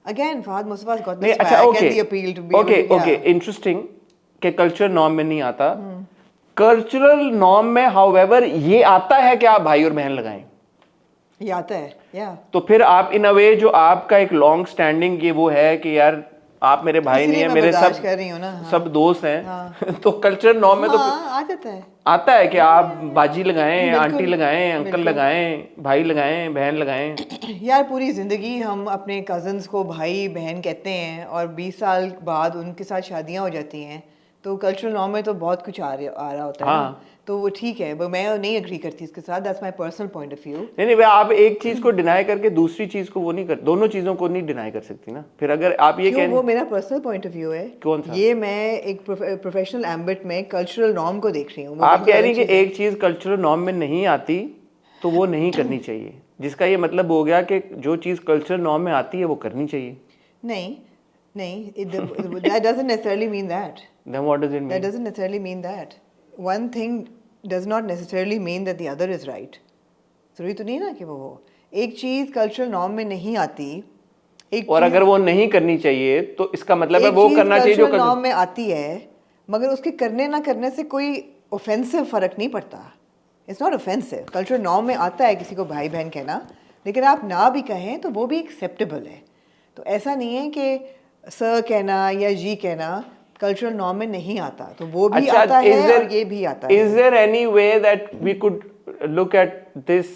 Again, Fahad Mustafa's got the swag and the appeal to be okay, interesting कि cultural norm में नहीं आता. Cultural norm में, however, ये आता है कि आप भाई और बहन लगाएं. ये आता है, yeah. तो फिर आप in a way जो आपका एक long standing ये वो है कि यार आप मेरे भाई नहीं है, मेरे सब दोस्त हैं. हाँ. तो कल्चरल नॉर्म में तो आता है कि आप बाजी लगाएं, आंटी लगाएं, अंकल लगाएं, भाई लगाएं, बहन लगाएं. यार पूरी जिंदगी हम अपने कजन्स को भाई बहन कहते हैं और 20 साल बाद उनके साथ शादियां हो जाती हैं, तो कल्चरल नॉर्म में तो बहुत कुछ आ रहा होता है. हाँ. तो वो ठीक है, but मैं नहीं एग्री करती इसके साथ. That's my personal point of view. नहीं आप एक चीज को डिनाई करके दूसरी चीज को वो नहीं कर, दोनों चीजों को नहीं डिनाई कर सकती ना. फिर अगर आप ये कहें वो मेरा पर्सनल पॉइंट ऑफ व्यू है. कौन सा? ये मैं एक प्रोफेशनल एम्बिट में कल्चरल नॉर्म को देख रही हूँ. आप कह रही हैं कि एक चीज कल्चरल नॉर्म में नहीं आती तो वो नहीं करनी चाहिए, जिसका ये मतलब हो गया कि जो चीज कल्चरल नॉर्म में आती है वो करनी चाहिए. नहीं, that doesn't necessarily mean that. Then what does it mean? That doesn't necessarily mean that. One thing does not necessarily mean that the other is right. जरूरी तो नहीं ना कि वो एक चीज कल्चरल नॉर्म में नहीं आती. और अगर वो नहीं करनी चाहिए तो इसका मतलब है वो करना चाहिए जो कल्चरल नॉर्म में आती है, मगर उसके करने ना करने से कोई ऑफेंसिव फर्क नहीं पड़ता. It's not offensive. Cultural norm में आता है किसी को भाई बहन कहना, लेकिन आप ना भी कहें तो वो भी एक्सेप्टेबल है. तो ऐसा नहीं है कि सर कहना या जी कहना कल्चरल नॉर्म में नहीं आता. तो वो भी आता है और ये भी आता है. Is there any way that we could look at this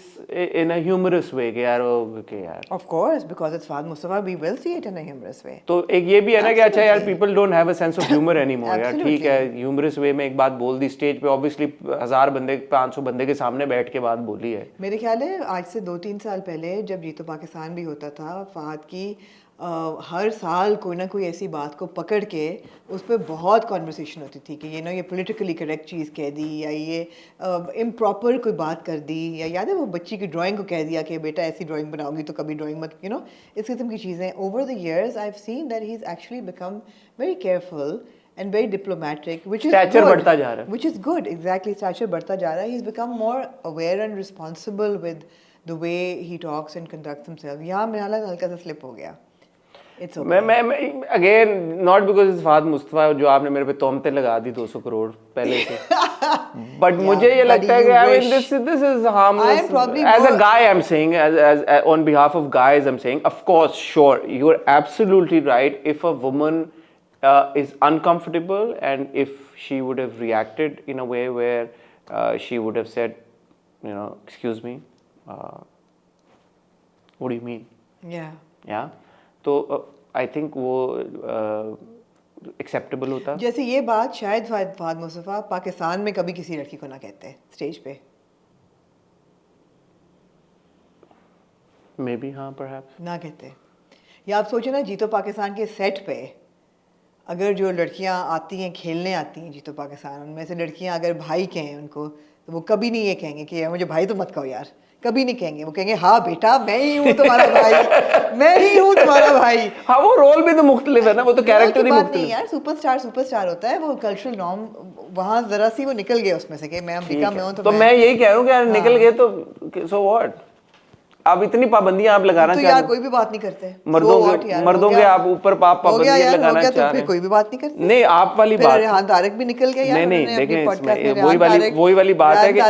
in a humorous way? यार okay यार. Of course, because it's Fahad Mustafa, we will see it in a humorous way. तो एक ये भी है ना कि अच्छा यार people don't have a sense of humor anymore. यार ठीक है, humorous way में एक बात बोल दी स्टेज पे, obviously 1000 बंदे 500 बंदे के सामने बैठ के बात बोली है. मेरे ख्याल है आज से 2-3 साल पहले जब जीतो पाकिस्तान भी होता था, फहद की हर साल कोई ना कोई ऐसी बात को पकड़ के उस पर बहुत कॉन्वर्सेशन होती थी कि ये पॉलिटिकली करेक्ट चीज़ कह दी या ये इम्प्रॉपर कोई बात कर दी, या याद है वो बच्ची की ड्राइंग को कह दिया कि बेटा ऐसी ड्राइंग बनाओगी तो कभी ड्राइंग मत, इस किस्म की चीज़ें. Over the years I have seen that he is actually become very careful and very diplomatic, which is stature good. बढ़ता जा रहा है. Which is good, exactly. Stature बढ़ता जा रहा है. He's become more aware and responsible with the way he talks and conducts himself. यहाँ मेरा हालत हल्का सा slip हो गया. It's okay. मैं again not because it's Fahad Mustafa जो आपने मेरे पे तोहमतें लगा दी 200 करोड़ पहले से. But मुझे ये लगता है कि I mean this is harmless. As a guy I'm saying, as on behalf of guys I'm saying, of course, sure, you're absolutely right. If a woman is uncomfortable and if she would have reacted in a way where she would have said, excuse me, what do you mean? Yeah. तो I think वो acceptable होता. जैसे ये बात शायद फहद मुस्तफा पाकिस्तान में कभी किसी लड़की को ना कहते स्टेज पे. Maybe हाँ perhaps. ना कहते. या आप सोचो ना जीतो पाकिस्तान के सेट पे अगर जो लड़कियां आती हैं खेलने आती हैं जीतो पाकिस्तान, उनमें से लड़कियां अगर भाई कहें उनको तो वो कभी नहीं ये कहेंगे कि मुझे भाई तो मत कहो यार, कभी नहीं कहेंगे. वो कहेंगे हाँ बेटा मैं ही हूँ तुम्हारा भाई, मैं ही हूँ तुम्हारा भाई. हाँ वो रोल भी तो मुख्तलिफ है ना, वो तो कैरेक्टर ही मुख्तलिफ है यार. सुपरस्टार होता है वो. कल्चरल नॉर्म वहाँ जरा सी वो निकल गया उसमें से कि मैं अमेरिका में हूँ तो मैं यही कह रहा हूँ कि यार निकल गए तो सो व्हाट. अब इतनी पाबंदियां आप लगाना चाहते हैं तो यार कोई भी बात नहीं करते. मर्दों के आप ऊपर पाबंदियां लगाना चाह रहे हैं, कोई भी बात नहीं करते. नहीं आप वाली बात रेहान तारक भी निकल गया यार. नहीं देखें वही वाली बात है कि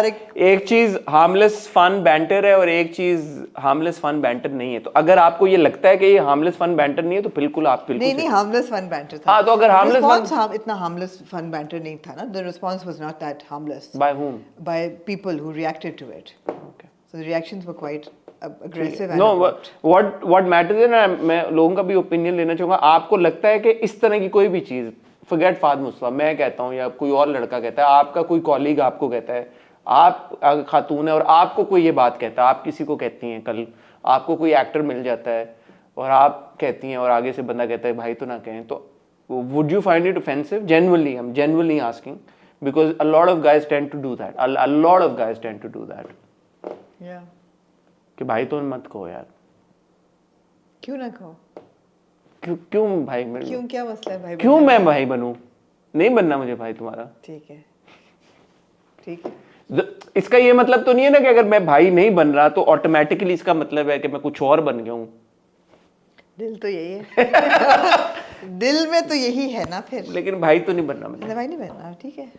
एक चीज हार्मलेस फन बैंटर है और एक चीज हार्मलेस फन बैंटर नहीं है. तो अगर आपको ये लगता है कि ये हार्मलेस फन बैंटर नहीं है तो बिल्कुल आप नहीं हार्मलेस फन बैंटर था. हाँ तो अगर हार्मलेस इतना हार्मलेस फन बैंटर नहीं था ना. The response was not that harmless. By whom? By people who reacted to it. So the reactions were quite aggressive and no abrupt. What matters है ना, मैं लोगों का भी ओपिनियन लेना चाहूंगा. आपको लगता है कि इस तरह की कोई भी चीज, फॉरगेट फाद मुस्तफा, मैं कहता हूँ या कोई और लड़का कहता है, आपका कोई कॉलीग आपको कहता है, आप खातून है और आपको कोई ये बात कहता है, आप किसी को कहती हैं, कल आपको कोई एक्टर मिल जाता है और आप कहती हैं और आगे से बंदा कहता है भाई तो ना कहें, तो would you find it offensive? Genuinely, I'm genuinely asking, because a lot of guys tend to do that. A lot of guys tend to do that. Yeah. कि भाई तो मत कहो यार. क्यों ना कहो? क्यों भाई क्यों, क्या मसला है भाई? क्यों मैं भाई बनूं? नहीं बनना मुझे भाई तुम्हारा. ठीक है, ठीक है. इसका ये मतलब तो नहीं है ना कि अगर मैं भाई नहीं बन रहा तो ऑटोमेटिकली इसका मतलब है कि मैं कुछ और बन गया हूं. दिल तो यही है. दिल में तो यही है ना फिर. लेकिन भाई तो नहीं बनना मुझे. भाई नहीं बनना, ठीक है.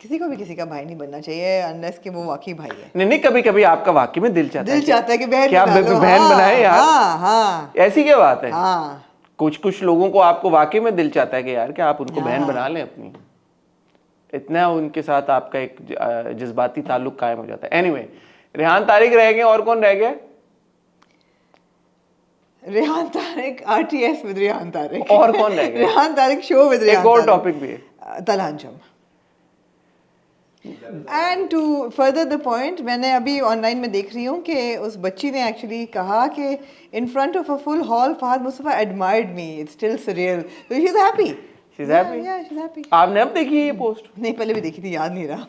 किसी को भी किसी का भाई नहीं बनना चाहिए अनलेस कि वो वाकई भाई है. नहीं, कभी कभी आपका वाकई में दिल चाहता है कि बहन क्या बहन बनाए यार. हाँ, ऐसी क्या बात है. हाँ. कुछ लोगों को आपको वाकई में दिल चाहता है कि यार कि आप उनको बहन बना लें अपनी. इतना उनके साथ आपका एक जज्बाती ताल्लुक कायम हो जाता है. एनीवे, रेहान तारिक रह गए, और कौन रह गया? Rehan Tariq, RTS with Rehan Tariq. और कौन रह गया? Rehan Tariq show with Rehan. एक और टॉपिक भी है, तलांजम. And to further the point, मैंने अभी ऑनलाइन में देख रही हूँ कि उस बच्ची ने एक्चुअली कहा कि in front of a full hall Fahad Mustafa admired me. It's still surreal. So she is happy. She is happy. Yeah she is happy. आपने अब देखी है ये पोस्ट? नहीं, पहले भी देखी थी, याद नहीं रहा.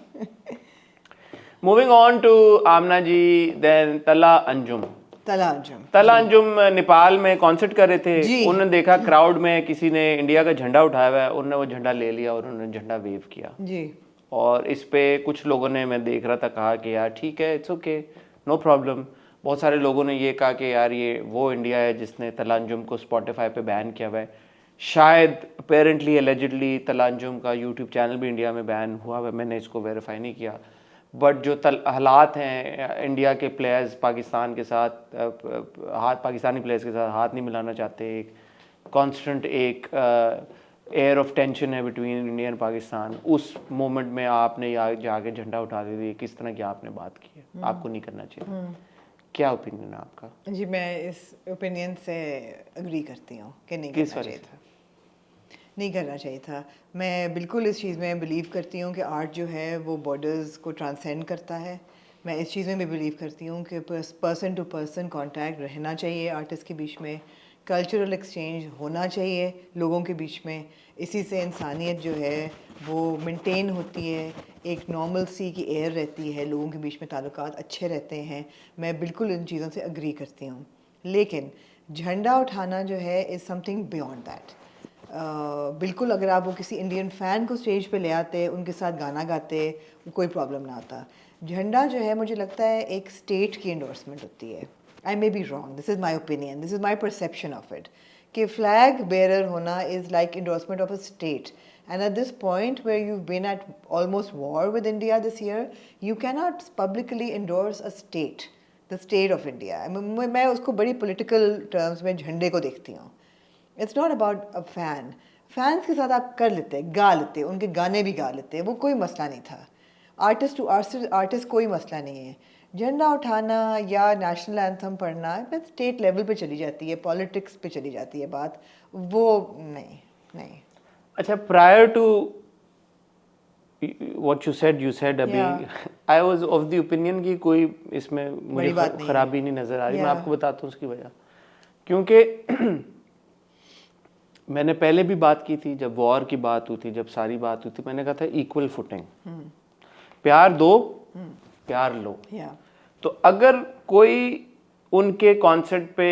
Moving on to Amna ji, then Talha Anjum. तला अंजुम नेपाल में कॉन्सर्ट कर रहे थे. उन्होंने देखा क्राउड में किसी ने इंडिया का झंडा उठाया हुआ है, उन्होंने वो झंडा ले लिया और उन्होंने झंडा वेव किया जी. और इस पे कुछ लोगों ने, मैं देख रहा था, कहा कि यार ठीक है, इट्स ओके, नो प्रॉब्लम. बहुत सारे लोगों ने ये कहा कि यार ये वो इंडिया है जिसने तला अंजुम को स्पॉटिफाई पे बैन किया हुआ है. शायद अपेरेंटली एलिजिडली तला अंजुम का यूट्यूब चैनल भी इंडिया में बैन हुआ है. मैंने इसको वेरीफाई नहीं किया, बट जो हालात हैं, इंडिया के प्लेयर्स पाकिस्तान के साथ पाकिस्तानी प्लेयर्स के साथ हाथ नहीं मिलाना चाहते. एक कॉन्स्टेंट एक एयर ऑफ टेंशन है बिटवीन इंडिया एंड पाकिस्तान. उस मोमेंट में आपने जाके झंडा उठा दे, किस तरह की आपने बात की है. आपको नहीं करना चाहिए. क्या ओपिनियन है आपका? जी, मैं इस ओपिनियन से एग्री करती हूँ कि नहीं करना चाहिए था. नहीं करना चाहिए था. मैं बिल्कुल इस चीज़ में बिलीव करती हूँ कि आर्ट जो है वो बॉर्डर्स को ट्रांसेंड करता है. मैं इस चीज़ में भी बिलीव करती हूँ कि पर्सन टू पर्सन कांटेक्ट रहना चाहिए आर्टिस्ट के बीच में. कल्चरल एक्सचेंज होना चाहिए लोगों के बीच में. इसी से इंसानियत जो है वो मेंटेन होती है. एक नॉर्मल सी की एयर रहती है, लोगों के बीच में ताल्लुकात अच्छे रहते हैं. मैं बिल्कुल इन चीज़ों से एग्री करती हूँ. लेकिन झंडा उठाना जो है इज़ समथिंग बियॉन्ड दैट. बिल्कुल अगर आप वो किसी इंडियन फ़ैन को स्टेज पे ले आते, उनके साथ गाना गाते, कोई प्रॉब्लम ना आता. झंडा जो है मुझे लगता है एक स्टेट की एंडोर्समेंट होती है. I may be wrong. This is my opinion. This is my perception of it. कि flag bearer होना is like endorsement of a state. And at this point where you've been at almost war with India this year, you cannot publicly endorse a state, the state of India. मैं उसको बड़ी political terms में झंडे को देखती हूँ. It's not about a fan. Fans के साथ आप कर लेते, गा लेते, उनके गाने भी गा लेते, वो कोई मसला नहीं था. Artist to artist कोई मसला नहीं है. झंडा उठाना या नेशनल एंथम पढ़ना स्टेट लेवल पे चली जाती है, पॉलिटिक्स पे चली जाती है बात. वो नहीं. अच्छा, prior to what you said अभी, I was of the opinion कि कोई इसमें मुझे खराबी नहीं नजर आ रही. मैं आपको बताता हूँ उसकी वजह. क्योंकि मैंने पहले भी बात की थी, जब वॉर की बात हुई थी, जब सारी बात हुई थी, मैंने कहा था इक्वल फुटिंग. प्यार दो, प्यार लो. तो अगर कोई उनके कॉन्सर्ट पे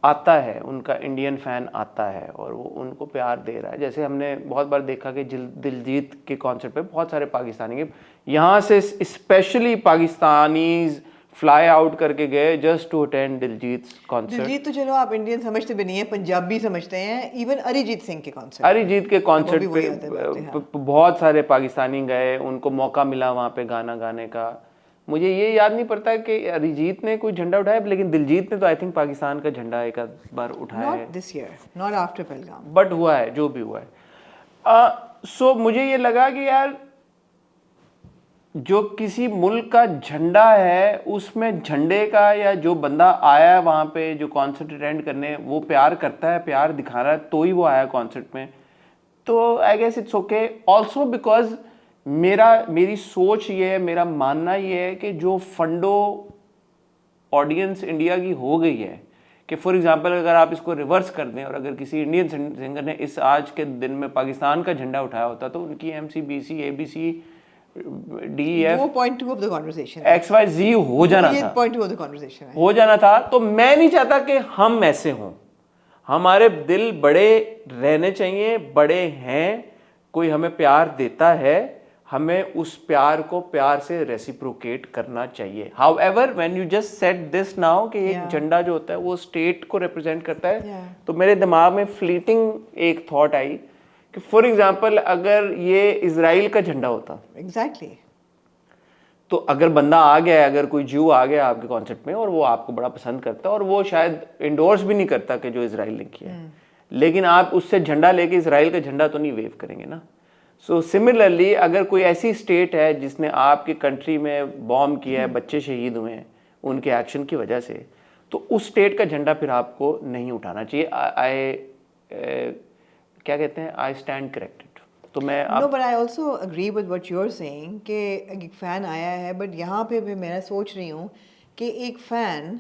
आता है, उनका इंडियन फैन आता है और वो उनको प्यार दे रहा है, जैसे हमने बहुत बार देखा कि दिलजीत के कॉन्सर्ट पे बहुत सारे पाकिस्तानी के यहाँ से स्पेशली पाकिस्तानीज फ्लाई आउट करके गए just to attend Diljit concert. Diljit तो चलो आप इंडियन समझते भी नहीं है, पंजाबी समझते हैं. इवन अरिजीत सिंह के कॉन्सर्ट, अरिजीत के कॉन्सर्ट पे बहुत सारे पाकिस्तानी गए, उनको मौका मिला वहाँ पे गाना गाने का. मुझे ये याद नहीं पड़ता कि अरिजीत ने कोई झंडा उठाया, लेकिन दिलजीत ने तो आई थिंक पाकिस्तान का झंडा एक बार उठाया है. Not this year, not after Pahalgam, but हुआ है जो भी हुआ है. सो मुझे ये लगा कि यार जो किसी मुल्क का झंडा है उसमें झंडे का या जो बंदा आया है वहाँ पे जो कॉन्सर्ट अटेंड करने वो प्यार करता है, प्यार दिखा रहा है, तो ही वो आया कॉन्सर्ट में, तो I guess it's okay. Also because मेरी सोच ये है, मेरा मानना ये है कि जो फंडो ऑडियंस इंडिया की हो गई है कि फॉर एग्जांपल अगर आप इसको रिवर्स कर दें और अगर किसी इंडियन सिंगर ने इस आज के दिन में पाकिस्तान का झंडा उठाया होता तो उनकी MC, BC, ABC, DEF, वो point 2 of the conversation. XYZ हो जाना ये था, point 2 of the conversation है. हो जाना था। तो मैं नहीं चाहता कि हम ऐसे हों, हमारे दिल बड़े रहने चाहिए, बड़े हैं, कोई हमें प्यार देता है, हमें उस प्यार को प्यार से रेसिप्रोकेट करना चाहिए। However when you just said this now कि एक झंडा जो होता है वो स्टेट को रिप्रेजेंट करता है, तो मेरे दिमाग में फ्लीटिंग एक थॉट आई कि फॉर एग्जांपल अगर ये इजराइल का झंडा होता, Exactly. तो अगर बंदा आ गया है, अगर कोई ज्यू आ गया आपके कॉन्सर्ट में और वो आपको बड़ा पसंद करता है और वो शायद इंडोर्स भी नहीं करता कि जो इजराइल ने किया है, लेकिन आप उससे झंडा लेके इजराइल का झंडा तो नहीं वेव करेंगे ना। सो सिमिलरली अगर कोई ऐसी स्टेट है जिसने आपकी कंट्री में बॉम्ब किया है, बच्चे शहीद हुए हैं उनके एक्शन की वजह से, तो उस स्टेट का झंडा फिर आपको नहीं उठाना चाहिए। क्या कहते हैं, आई स्टैंड करेक्टेड। तो मैं No, but I also agree with what you're saying कि एक फैन आया है, बट यहाँ पे भी मैं सोच रही हूँ कि एक फैन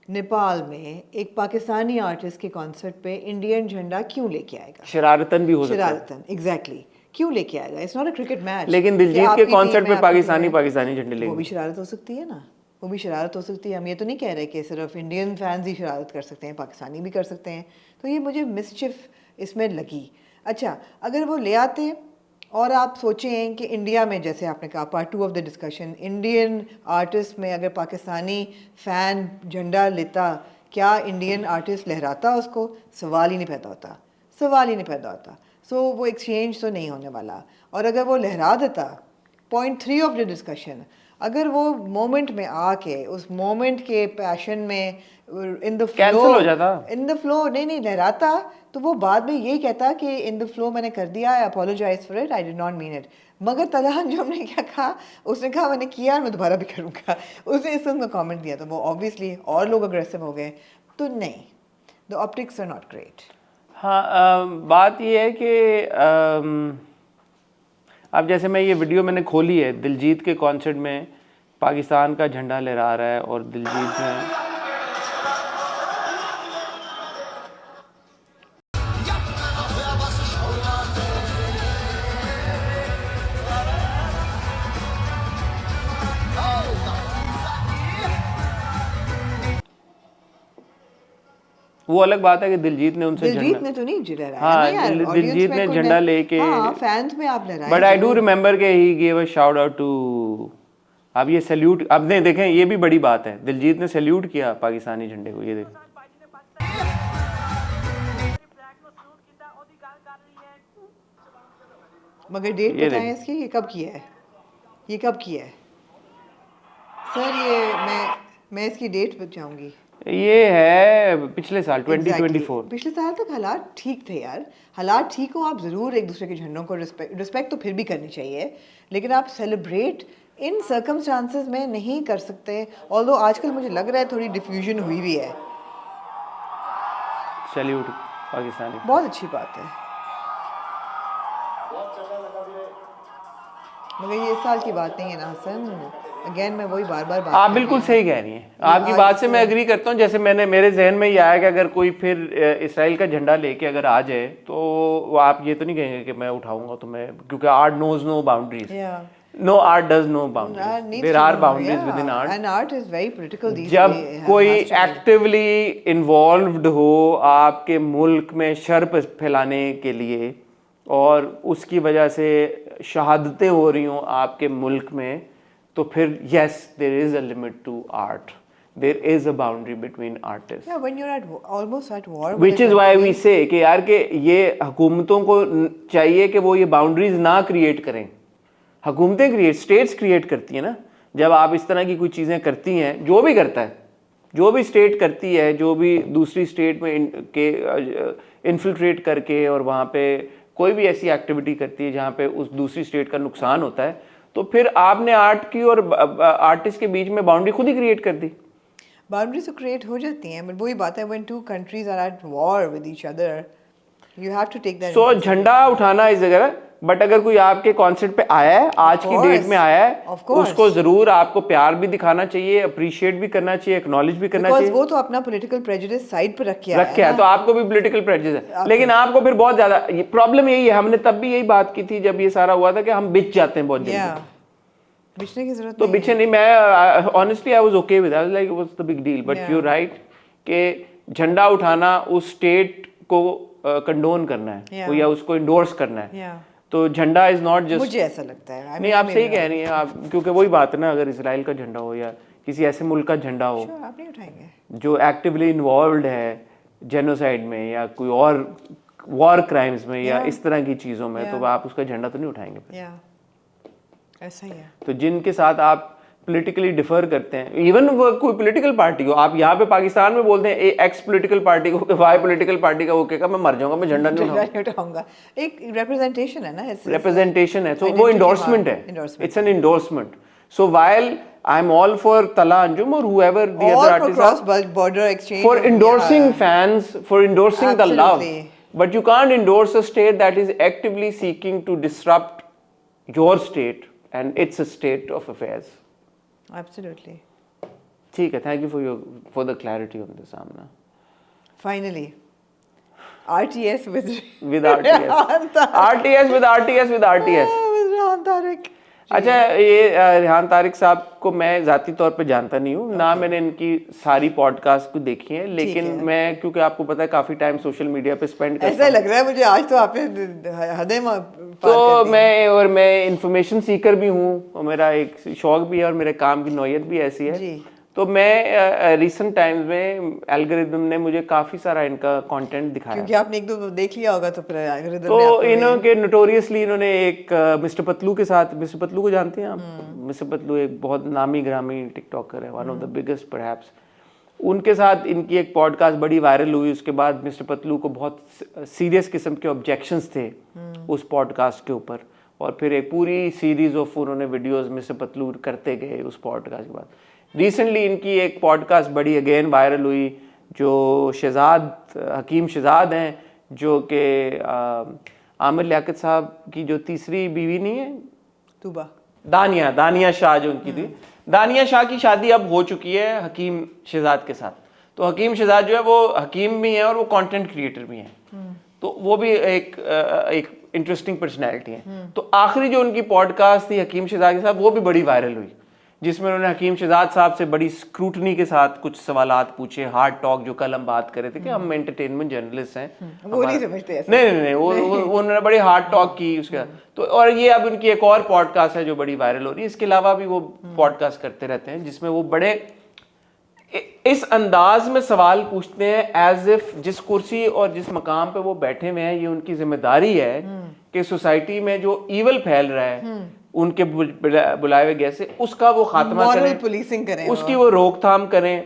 नेपाल में एक पाकिस्तानी आर्टिस्ट के कॉन्सर्ट पे इंडियन झंडा क्यों लेके आएगा? शरारतन भी हो सकता है, शरारतन, एग्जैक्टली, क्यों लेके आएगा? It's not a cricket match. लेकिन दिलजीत के कॉन्सर्ट पे पाकिस्तानी झंडे वो लेंगे, भी शरारत हो सकती है ना, वो भी शरारत हो सकती है। हम ये तो नहीं कह रहे कि सिर्फ इंडियन फैंस ही शरारत कर सकते हैं, पाकिस्तानी भी कर सकते हैं। तो ये मुझे मिसचिफ इसमें लगी। अच्छा, अगर वो ले आते और आप सोचें कि इंडिया में, जैसे आपने कहा part 2 of the discussion, Indian artist में अगर पाकिस्तानी फ़ैन झंडा लेता, क्या इंडियन आर्टिस्ट लहराता उसको? सवाल ही नहीं पैदा होता, सवाल ही नहीं पैदा होता। सो वो एक्सचेंज तो नहीं होने वाला। और अगर वो लहरा देता, पॉइंट 3 ऑफ द डिस्कशन, अगर वो मोमेंट में आके उस मोमेंट के पैशन में इन द कैंसिल हो जाता, इन द फ्लो नहीं लहराता, तो वो बाद में यही कहता कि इन द फ्लो मैंने कर दिया, I apologize for it, I did not mean it. मगर तलहन जो हमने क्या कहा, उसने कहा मैंने किया, मैं दोबारा भी करूँगा, उसने इस में कमेंट दिया, तो वो ऑब्वियसली और लोग अग्रेसिव हो गए। तो नहीं, the optics are not great. हाँ, बात ये है कि अब जैसे मैं ये वीडियो मैंने खोली है, दिलजीत के कॉन्सर्ट में पाकिस्तान का झंडा लहरा रहा है और दिलजीत ने वो अलग बात है कि दिलजीत ने उनसे दिलजीत ने तो नहीं लहराया। हाँ, ना यार, दिलजीत ने झंडा लेके, हाँ, फैंस में आप लहराए। बट आई डू रिमेम्बर के he give a shout out to, अब ये सैल्यूट, अब नहीं देखें, ये भी बड़ी बात है, दिलजीत ने सैल्यूट किया पाकिस्तानी झंडे को, ये देखें। मगर डेट बताएं इसकी, ये कब किया है, ये कब किया है सर? ये मैं इसकी डेट बताऊंगी। ये है पिछले साल 2024। पिछले साल तक हालात ठीक थे यार, हालात ठीक हो, आप ज़रूर एक दूसरे के झंडों को रिस्पेक्ट तो फिर भी करनी चाहिए, लेकिन आप सेलिब्रेट इन सर्कमस्टांसेस में नहीं कर सकते। ऑल्दो आजकल मुझे लग रहा है थोड़ी डिफ्यूजन हुई भी है। सैल्यूट पाकिस्तानी, बहुत अच्छी बात है, मगर ये इस साल की बात नहीं है ना हसन। अगेन मैं वही बार बात आप बिल्कुल सही कह रही हैं, आपकी बात से मैं एग्री करता हूँ। जैसे मेरे जहन में ये आया कि अगर कोई फिर इसराइल का झंडा लेके अगर आ जाए तो आप ये तो नहीं कहेंगे कि मैं उठाऊंगा, तो मैं, क्योंकि art knows no boundaries, no art does know boundaries, there are boundaries within art, and art is very political these days. जब कोई एक्टिवली इन्वॉल्व्ड हो आपके मुल्क में शर फैलाने के लिए और उसकी वजह से शहादतें हो रही हों आपके मुल्क में, तो फिर yes there is a limit to art, there is a boundary between artist, या when you are almost at war, which is why we say कि यार कि ये हुकूमतों को चाहिए कि वो ये बाउंड्रीज ना क्रिएट करें। हुकूमतें क्रिएट, स्टेट्स क्रिएट करती हैं ना, जब आप इस तरह की कुछ चीज़ें करती हैं, जो भी करता है, जो भी स्टेट करती है, जो भी दूसरी स्टेट में इन्फिल्ट्रेट करके और वहाँ पे कोई भी ऐसी एक्टिविटी करती है जहाँ पे उस दूसरी स्टेट का नुकसान होता है, तो फिर आपने आर्ट की और आर्टिस्ट के बीच में बाउंड्री खुद ही क्रिएट कर दी। बाउंड्रीज तो क्रिएट हो जाती हैं, बट वही बात है, when two countries are at war with each other, you have to take that. So झंडा उठाना इस जगह, बट अगर कोई आपके कॉन्सर्ट पे आया है, आज की डेट में आया है, उसको जरूर आपको प्यार भी दिखाना चाहिए, अप्रिशिएट भी करना चाहिए, एक्नॉलेज भी करना चाहिए। वो तो अपना पॉलिटिकल प्रेजुडिस साइड पर रखे है, तो आपको भी पॉलिटिकल प्रेजुडिस है, लेकिन आपको फिर बहुत ज्यादा प्रॉब्लम यही है। हमने तब भी यही बात की थी जब ये सारा हुआ था कि हम बिच जाते हैं बहुत जल्दी। बिचने की जरूरत तो बिचे नहीं, मैं honestly I was okay with, I was like what's the big deal, but you right कि झंडा उठाना उस स्टेट को कंडोन करना है या उसको इंडोर्स करना है, तो झंडा इज नॉट जस्ट, मुझे ऐसा लगता है। नहीं आप सही कह रही हैं आप, क्योंकि वही बात है ना, अगर इजराइल का झंडा हो या किसी ऐसे मुल्क का झंडा हो आप नहीं उठाएंगे जो एक्टिवली इन्वॉल्व्ड है जेनोसाइड में या कोई और वॉर क्राइम्स में या इस तरह की चीजों में, तो आप उसका झंडा तो नहीं उठाएंगे। ऐसा ही है। तो जिनके साथ आप पॉलिटिकली डिफर करते हैं, इवन वो कोई पॉलिटिकल पार्टी हो, आप यहाँ पे पाकिस्तान में बोलते हैं एक्स पॉलिटिकल पार्टी को कि वाई पॉलिटिकल पार्टी का वो कहेगा मैं मर जाऊंगा, मैं झंडा नहीं उठाऊंगा। एक रिप्रेजेंटेशन है ना, रिप्रेजेंटेशन है, तो वो इंडोर्समेंट है, it's an endorsement. So while I am all for तला अंजुम और whoever the other artists cross border exchange, for endorsing fans, for endorsing the love, but you can't endorse a state that is actively seeking to disrupt your state and it's a state of affairs. Absolutely. ठीक है, thank you for the clarity on this, Amna. Finally, RTS with RTS. RTS with RTS with RTS. with Rehan Tariq. अच्छा, ये रेहान तारिक साहब को मैं ज़ाती तौर पे जानता नहीं हूँ, ना मैंने इनकी सारी पॉडकास्ट को देखी है, लेकिन मैं, क्योंकि आपको पता है काफ़ी टाइम सोशल मीडिया पे स्पेंड करता हूँ, ऐसा लग रहा है मुझे आज तो आपने हदें तो मैं इंफॉर्मेशन सीकर भी हूँ और मेरा एक शौक भी है और मेरे काम की नौयत भी ऐसी है। तो मैं रिसेंट टाइम्स में एल्गोरिदम ने मुझे काफ़ी सारा इनका कंटेंट दिखाया, क्योंकि आपने एक दो देख लिया होगा, तो फिर एल्गोरिदम तो इन्होंने नोटोरियसली इन्होंने एक मिस्टर पतलू के साथ, मिस्टर पतलू को जानते हैं आप? मिस्टर पतलू एक बहुत नामी ग्रामी टिकटॉकर है, one of the biggest perhaps. उनके साथ इनकी एक पॉडकास्ट बड़ी वायरल हुई, उसके बाद मिस्टर पतलू को बहुत सीरियस किस्म के ऑब्जेक्शंस थे उस पॉडकास्ट के ऊपर, और फिर एक पूरी सीरीज ऑफ उन्होंने वीडियोस मिस्टर पतलू करते गए उस पॉडकास्ट के बाद। रिसेंटली इनकी एक पॉडकास्ट बड़ी अगेन वायरल हुई, जो हकीम शहजाद हैं, जो कि आमिर लियाकत साहब की जो तीसरी बीवी नहीं है, तूबा, दानिया शाह जो उनकी थी, दानिया शाह की शादी अब हो चुकी है हकीम शहजाद के साथ। तो हकीम शहजाद जो है वो हकीम भी हैं और वो कंटेंट क्रिएटर भी हैं, तो वो भी एक इंटरेस्टिंग पर्सनैलिटी है। तो आखिरी जो उनकी पॉडकास्ट थी हकीम शहजाद के साथ, वो भी बड़ी वायरल हुई, जिसमें उन्होंने हकीम शहजाद साहब से बड़ी स्क्रूटनी के साथ कुछ सवालात पूछे, हार्ड टॉक, जो कल हम बात कर रहे थे कि हम एंटरटेनमेंट जर्नलिस्ट हैं, वो नहीं समझते ऐसे। नहीं वो उन्होंने बड़ी हार्ड टॉक की उसके बाद। तो और ये अब उनकी एक और पॉडकास्ट है जो बड़ी वायरल हो रही है। इसके अलावा भी वो पॉडकास्ट करते रहते हैं जिसमें वो बड़े इस अंदाज में सवाल पूछते हैं एज इफ जिस कुर्सी और जिस मकाम पे वो बैठे हुए हैं, ये उनकी जिम्मेदारी है कि सोसाइटी में जो ईवल फैल रहा है उनके बुलाए हुए गैस से, उसका वो खात्मा करें, पुलिसिंग करें, उसकी वो रोकथाम करें।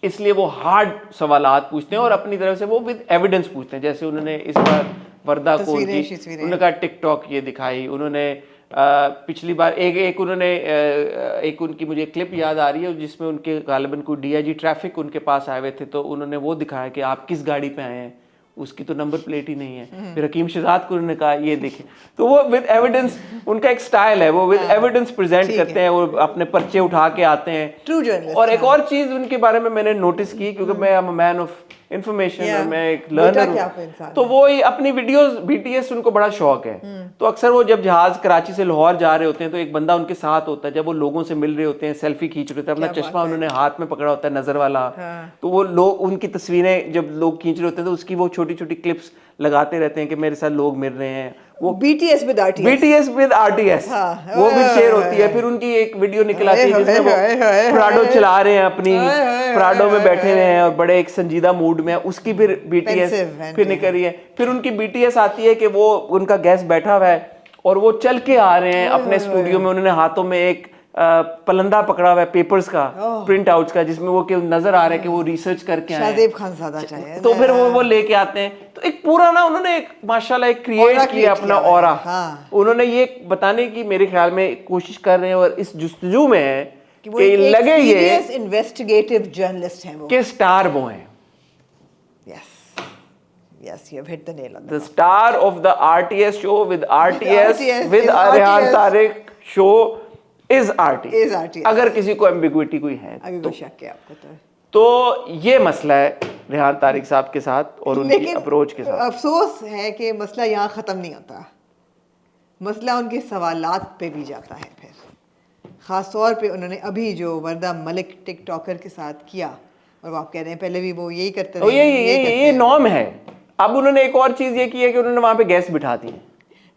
इसलिए वो हार्ड सवालात पूछते हैं और अपनी तरफ से वो विद एविडेंस पूछते हैं। जैसे उन्होंने इस बार वर्दा कौर की, उन्होंने कहा टिकटॉक ये दिखाई, उन्होंने पिछली बार एक उन्होंने एक उनकी मुझे क्लिप याद आ रही है जिसमें उनके गालिबन को डीआईजी ट्रैफिक उनके पास आए हुए थे, तो उन्होंने वो दिखाया कि आप किस गाड़ी पे आए हैं, उसकी तो नंबर प्लेट ही नहीं है। फिर हकीम शहजाद को उन्होंने कहा ये देखें, तो वो विद एविडेंस, उनका एक स्टाइल है, वो विद एविडेंस प्रेजेंट करते हैं, वो अपने पर्चे उठा के आते हैं, ट्रू जर्नलिस्ट। और एक और चीज उनके बारे में मैंने नोटिस की, क्योंकि मैं am a man of information और मैं एक लर्नर हूं, तो वो अपनी वीडियोस बीटीएस उनको बड़ा शौक है, तो अक्सर वो जब जहाज कराची से लाहौर जा रहे होते हैं तो एक बंदा उनके साथ होता है, जब वो लोगों से मिल रहे होते हैं, सेल्फी खींच रहे होते हैं, अपना चश्मा उन्होंने हाथ में पकड़ा होता है नजर वाला, तो वो लोग उनकी तस्वीरें जब लोग खींच रहे होते हैं तो उसकी वो छोटी छोटी क्लिप्स लगाते रहते हैं कि मेरे साथ लोग मिल रहे हैं। वो BTS with RTS वो भी शेयर होती है। फिर उनकी एक वीडियो निकल आती है जिसमें वो प्राडो चला रहे हैं, अपनी प्राडो में बैठे हुए हैं और बड़े एक संजीदा मूड में, उसकी फिर BTS फिर निकल रही है। फिर उनकी BTS आती है कि वो उनका गेस्ट बैठा हुआ है और वो चल के आ रहे हैं अपने स्टूडियो में, उन्होंने हाथों में एक पलंदा पकड़ा हुआ है पेपर्स का, प्रिंट आउट्स का, जिसमें वो नजर आ रहा है कि वो रिसर्च करके आए हैं। शाहजेब खानज़ादा चाहिए तो फिर वो लेके आते हैं। तो एक पूरा ना उन्होंने एक माशाल्लाह एक क्रिएट किया अपना ऑरा। उन्होंने ये बताने की मेरे ख्याल में कोशिश कर रहे हैं और इस जुस्तजू में है कि लगे ये इन्वेस्टिगेटिव जर्नलिस्ट हैं वो, कि स्टार वो हैं। Yes, you have hit the nail on The star of the RTS show with RTS with Rehan Tariq show is RTS. अगर किसी को एम्बिग्विटी कोई है तो शक है आपको तो ये मसला है रेहान तारिक साहब के साथ और उनकी अप्रोच के साथ। अफसोस है कि मसला यहाँ ख़त्म नहीं होता, मसला उनके सवालात पे भी जाता है। फिर ख़ास तौर पे उन्होंने अभी जो वर्दा मलिक टिकटॉकर के साथ किया, और वो आप कह रहे हैं पहले भी वो यही करते रहे, ये नॉर्म है। अब उन्होंने एक और चीज़ ये की है कि उन्होंने वहाँ पे गेस्ट बिठा दिए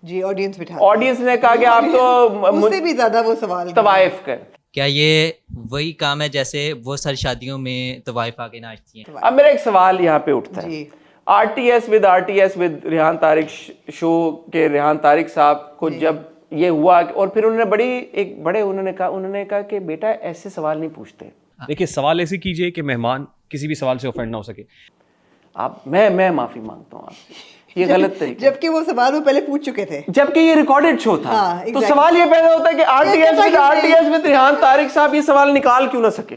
जी, ऑडियंस बिठा, ऑडियंस ने कहा कि आप तो मुझसे भी ज़्यादा वो सवाल तवाइफ कर। क्या ये वही काम है जैसे वो सर शादियों में तवाइफ आके नाचती हैं? अब मेरा एक सवाल यहाँ पे उठता है, RTS with Rehan Tariq show के रेहान तारिक साहब को जब ये हुआ और फिर उन्होंने कहा कि बेटा ऐसे सवाल नहीं पूछते। देखिए, सवाल ऐसे कीजिए कि मेहमान किसी भी सवाल से ऑफेंड ना हो सके। मैं माफी मांगता हूँ आपसे, ये गलत तरीका। जबकि वो सवाल वो पहले पूछ चुके थे, जबकि ये रिकॉर्डेड शो था। तो सवाल ये पैदा होता है कि RTS विद रेहान तारिक साहब ये सवाल निकाल क्यों ना सके?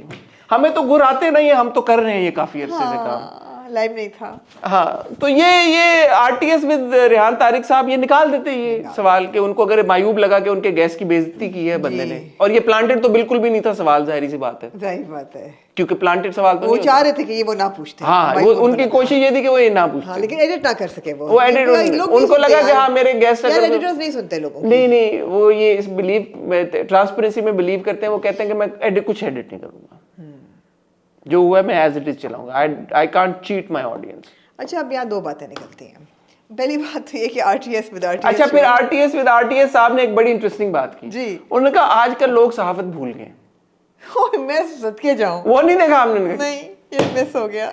हमें तो गुर आते नहीं है, हम तो कर रहे हैं ये काफी अरसे से काम, लाइव नहीं था। हाँ, तो ये RTS विद रेहान तारिक साहब ये निकाल देते ये सवाल के, उनको अगर मायूब लगा कि उनके गेस्ट की बेइज्जती की है बंदे ने, और ये प्लांटेड तो बिल्कुल भी नहीं था सवाल, जाहिर सी बात है, क्योंकि प्लांटेड सवाल तो वो चाह रहे थे कि ये वो ना पूछते। हाँ, वो उनकी कोशिश ये थी कि वो ये ना पूछते। लेकिन एडिट ना कर सके वो एडिट उनको लगा कि हाँ मेरे गेस्ट एडिटर्स नहीं सुनते लोगों की। नहीं वो ये इस ट्रांसपेरेंसी में बिलीव करते हैं। वो कहते हैं कि मैं कुछ एडिट नहीं करूंगा, जो हुआ है मैं एज इट इज चलाऊंगा। I can't cheat my audience. अच्छा, अब यहाँ दो बातें निकलती हैं। पहली बात तो ये कि RTS विद RTS, अच्छा, फिर RTS विद RTS साहब ने एक बड़ी इंटरेस्टिंग बात की जी। उन्होंने कहा आजकल लोग सहाफत भूल गए। मैं सदके जाऊं, वो नहीं देखा आपने? नहीं, ये मिस हो गया।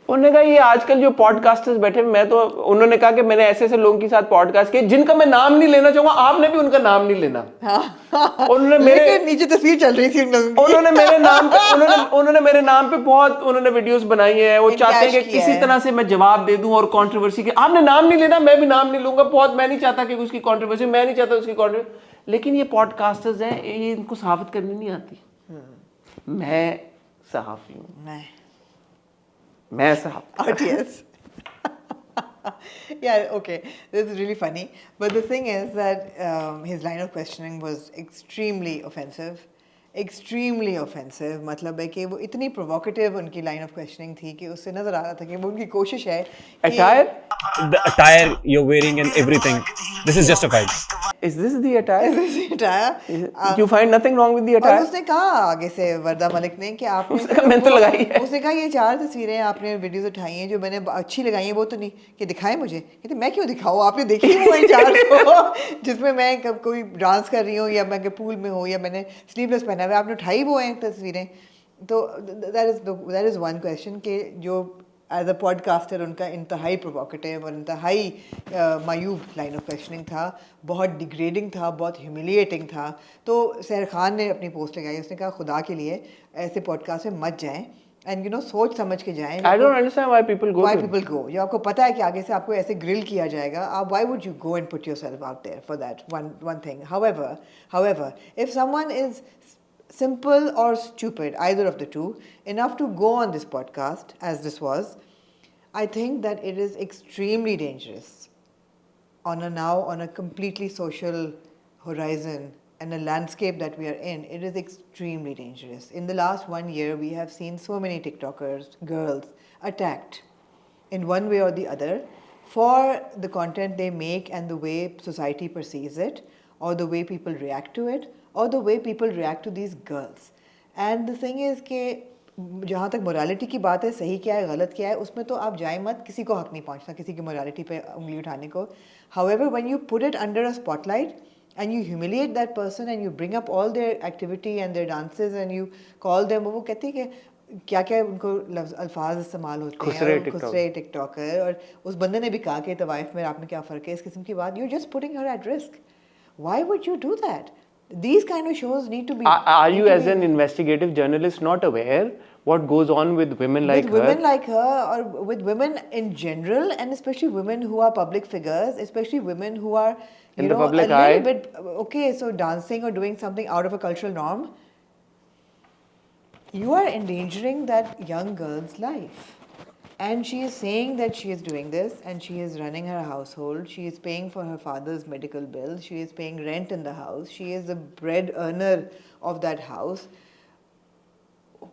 उन्होंने कहा ये आजकल जो पॉडकास्टर्स बैठे, उन्होंने कहा कि मैंने ऐसे लोगों के साथ पॉडकास्ट किए जिनका मैं नाम नहीं लेना चाहूंगा, आपने भी उनका नाम नहीं लेना। उन्होंने मेरे नीचे तस्वीर चल रही थी उन्होंने मेरे नाम पे बहुत वीडियोस बनाई है। वो चाहते हैं कि किसी तरह से मैं जवाब दे दूं और कंट्रोवर्सी के, आपने नाम नहीं लेना, मैं भी नाम नहीं लूंगा। बहुत मैं नहीं चाहता कि उसकी कंट्रोवर्सी, मैं नहीं चाहता उसकी कंट्रोवर्सी, लेकिन ये पॉडकास्टर्स हैं, ये इनको सहाफत करनी नहीं आती। मैं सहाफी हूँ, मैं साहब RTS. Yeah, okay, this is really funny, but the thing is that his line of questioning was extremely offensive. मतलब है कि वो इतनी प्रोवोकेटिव उनकी लाइन ऑफ क्वेश्चनिंग थी कि उससे नजर आ रहा था कि वो उनकी कोशिश है The attire you're wearing and everything, this is justified. Is this the attire? Is this the attire? You find nothing wrong with the attire? और उसने कहा आगे से वर्दा मलिक ने कि आपने मैंने तो लगाई है। उसने कहा ये 4 तस्वीरें आपने वीडियोस उठाई हैं जो मैंने अच्छी लगाई हैं, वो तो नहीं कि दिखाएं मुझे। कहते मैं क्यों दिखाऊं, आपने देखी वो इन 4 को जिसमें मैं कोई डांस कर रही हूँ या मैं पूल में हूँ या मैंने स्लीवलेस पहना हुआ, आपने उठाई वो हैं तस्वीरें। तो दैट इज़ वन क्वेश्चन कि जो एज अ पॉडकास्टर उनका इंतहाई प्रोवोकेटिव और इंतहाई मायूब लाइन ऑफ क्वेश्चनिंग था, बहुत डिग्रेडिंग था, बहुत ह्यूमिलिएटिंग था। तो सहर खान ने अपनी पोस्ट लगाई, उसने कहा खुदा के लिए ऐसे पॉडकास्ट में मत जाएं, एंड यू नो सोच समझ के जाएं। I don't understand why people go. जो आपको पता है कि आगे से आपको ऐसे ग्रिल किया जाएगा, आप why would you go and put yourself out there for that one thing? However, if someone is simple or stupid, either of the two, enough to go on this podcast as this was, I think that it is extremely dangerous on a completely social horizon and a landscape that we are in. It is extremely dangerous. In the last 1 year, we have seen so many TikTokers, girls, attacked in one way or the other for the content they make and the way society perceives it, or the way people react to it, or the way people react to these girls. And the thing is कि जहाँ तक morality की बात है, सही क्या है गलत क्या है, उसमें तो आप जाए मत, किसी को हक नहीं पहुँचना किसी की मोरालिटी पे उंगली उठाने को। However, when you put it under a spotlight and you humiliate that person and you bring up all their activity and their dances and you call them, वो कहते हैं कि क्या क्या उनको अल्फाज इस्तेमाल होते हैं, खुसरे टिकटॉकर, और उस बंदे ने भी कहा कि तवाइफ में आप में क्या फ़र्क है, इस किस्म की बात। You're just putting her at risk. Why would you do that? These kind of shows need to be. Are you need to as be- an investigative journalist not aware what goes on with women like with women her? like her, or with women in general, and especially women who are public figures, especially women who are, In you the know, public a little eye. bit okay. So dancing or doing something out of a cultural norm, you are endangering that young girl's life. And she is saying that she is doing this, and she is running her household. She is paying for her father's medical bill. She is paying rent in the house. She is the bread earner of that house.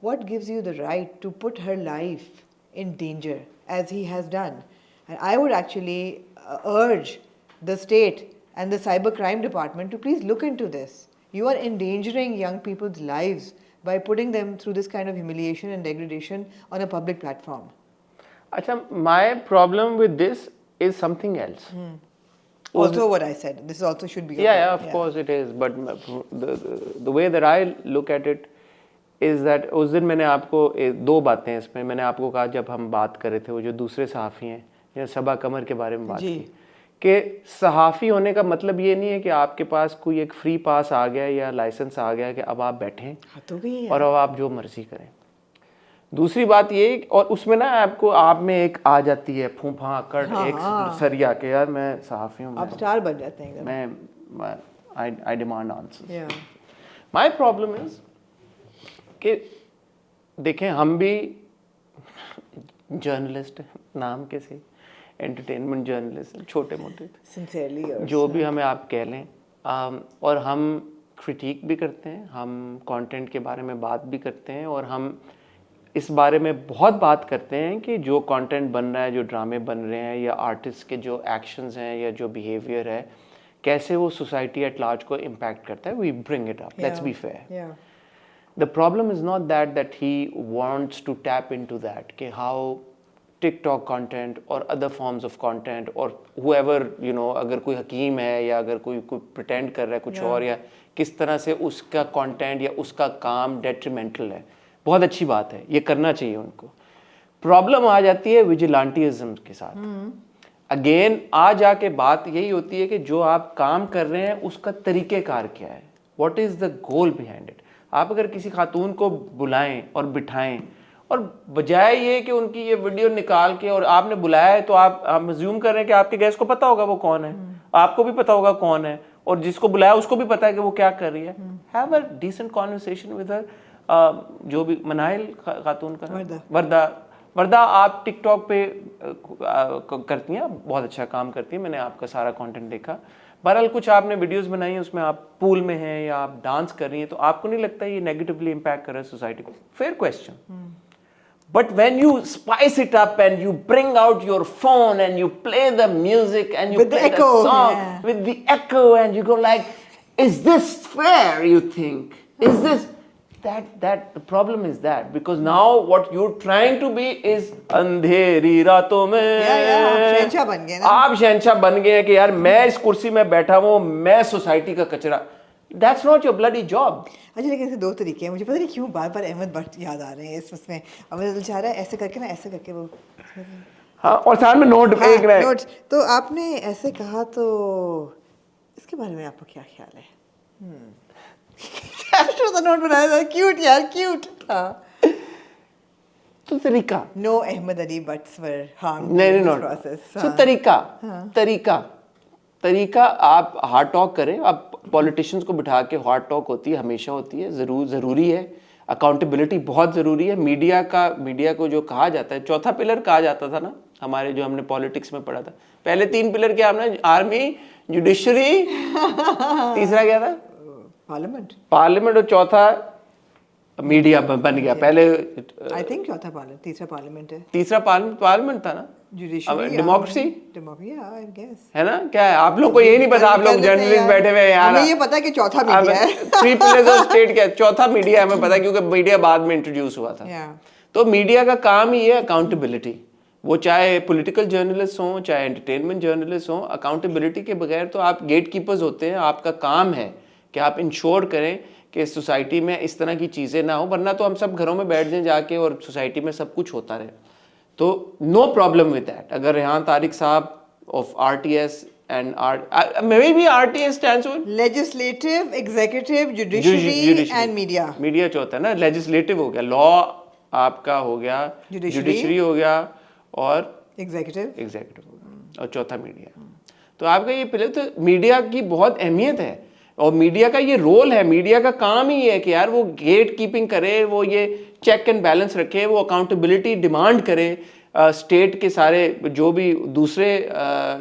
What gives you the right to put her life in danger as he has done? And I would actually urge the state and the cybercrime department to please look into this. You are endangering young people's lives by putting them through this kind of humiliation and degradation on a public platform. Acha, my problem with this is something else. Also what I said, this also should be your Yeah, problem. of course it is. But the way that I look at it is that उस दिन मैंने आपको दो बातें हैं इसमें मैंने आपको कहा जब हम बात कर रहे थे वो जो दूसरे सहाफ़ी हैं या सबा कमर के बारे में बात जी। की कि सहाफ़ी होने का मतलब ये नहीं है कि आपके पास कोई एक फ्री पास आ गया या लाइसेंस आ गया कि अब आप बैठें हाँ, तो भी है। और अब आप जो मर्जी करें। दूसरी बात ये और उसमें ना आपको आप में एक आ जाती है फूफा कड़ एक सरिया के यार मैं सहाफ़ी हूँ आप स्टार बन जाते हैं एकदम। मैं आई demand answers. Yeah. My problem is कि देखें हम भी जर्नलिस्ट नाम के से एंटरटेनमेंट जर्नलिस्ट छोटे मोटे Sincerely yours. जो भी हमें आप कह लें और हम क्रिटिक भी करते हैं हम कंटेंट के बारे में बात भी करते हैं और हम इस बारे में बहुत बात करते हैं कि जो कंटेंट बन रहा है जो ड्रामे बन रहे हैं या आर्टिस्ट के जो एक्शंस हैं या जो बिहेवियर है कैसे वो सोसाइटी एट लार्ज को इम्पैक्ट करता है we bring it up let's be fair Yeah. The problem is not that he wants to tap into that कि how TikTok content or other forms of content or whoever you know अगर कोई हकीम है या अगर कोई pretend कर रहा है कुछ और या किस तरह से उसका content या उसका काम detrimental है बहुत अच्छी बात है ये करना चाहिए उनको प्रॉब्लम आ जाती है विजिलेंटिज्म के साथ अगेन आ जाके बात यही होती है कि जो आप काम कर रहे हैं उसका तरीक़ेकार क्या है what is the goal behind it आप अगर किसी खातून को बुलाएं और बिठाएं और बजाय ये कि उनकी ये वीडियो निकाल के और आपने बुलाया है तो आप अज्यूम कर रहे हैं कि आपके गेस्ट को पता होगा वो कौन है आपको भी पता होगा कौन है और जिसको बुलाया उसको भी पता है कि वो क्या कर रही है have a decent conversation with her जो भी मनाइल खातून का वर्दा आप टिकटॉक पे करती हैं बहुत अच्छा काम करती हैं मैंने आपका सारा कंटेंट देखा बहरहाल कुछ आपने वीडियोस बनाई हैं उसमें आप पूल में हैं या आप डांस कर रही हैं तो आपको नहीं लगता ये नेगेटिवली इम्पैक्ट कर रहा है सोसाइटी को fair question but when you spice it up and you bring out your phone and you play the music and you play the song with the echo and you go like is this fair you think is this that the problem is that because now what you're trying to be is अंधेरी रातों में आप शहंशाह बन गए ना आप शहंशाह बन गए हैं कि यार मैं इस कुर्सी में बैठा हूँ मैं सोसाइटी का कचरा That's not your bloody job. अच्छा लेकिन ऐसे दो तरीके हैं मुझे पता नहीं क्यों बार बार अहमद भट्ट याद आ रहे हैं इसमें अब मुझे दिल चाह रहा है ऐसे करके ना ऐसे करके वो हाँ और साथ में नोट एक रहे नोट तो आपने ऐसे कहा तो इसके बारे में आपका क्या ख्याल है तो नोट बनाया था क्यूट यार क्यूट था तो तरीका नो अहमद अली बट्स वर हार्म नहीं प्रोसेस तो तरीका आप हार्ड टॉक करें आप पॉलिटिशियंस को बिठा के हार्ड टॉक होती है हमेशा होती है ज़रूरी है अकाउंटेबिलिटी बहुत ज़रूरी है मीडिया को जो कहा जाता है चौथा पिलर कहा जाता था ना हमारे जो हमने पॉलिटिक्स में पढ़ा था पहले 3 पिलर क्या हमने आर्मी जुडिशरी तीसरा क्या था पार्लियामेंट और चौथा मीडिया बन गया पहले आई थिंक चौथा पार्लियामेंट तीसरा पार्लियामेंट था ना डेमोक्रेसी आई गेस है ना क्या है आप लोग को यही नहीं पता आप लोग जर्नलिस्ट बैठे हुए हैं यार हमें ये पता है कि चौथा मीडिया है 3 पिलर्स ऑफ स्टेट क्या चौथा मीडिया हमें पता है क्योंकि मीडिया बाद में इंट्रोड्यूस हुआ था तो मीडिया का काम ही है अकाउंटेबिलिटी वो चाहे पॉलिटिकल जर्नलिस्ट हों चाहे एंटरटेनमेंट जर्नलिस्ट हों अकाउंटेबिलिटी के बगैर तो आप गेट कीपर्स होते हैं आपका काम है कि आप इंश्योर करें कि सोसाइटी में इस तरह की चीज़ें ना हो वरना तो हम सब घरों में बैठ जाएं जाके और सोसाइटी में सब कुछ होता रहे तो नो प्रॉब्लम विद दैट अगर रेहान तारिक साहब of RTS and maybe RTA stands for Legislative, executive, judiciary and media. Media चौथा है ना, लेजिस्लेटिव हो गया, लॉ आपका हो गया, जुडिशरी हो गया और Executive. एग्जीक्यूटिव हो गया और चौथा मीडिया। तो आपका ये पहले तो मीडिया की बहुत अहमियत है और मीडिया का ये रोल है, मीडिया का काम ही है कि यार वो गेट कीपिंग करे, वो ये चेक एंड बैलेंस रखे, वो अकाउंटेबिलिटी डिमांड करे स्टेट के सारे जो भी दूसरे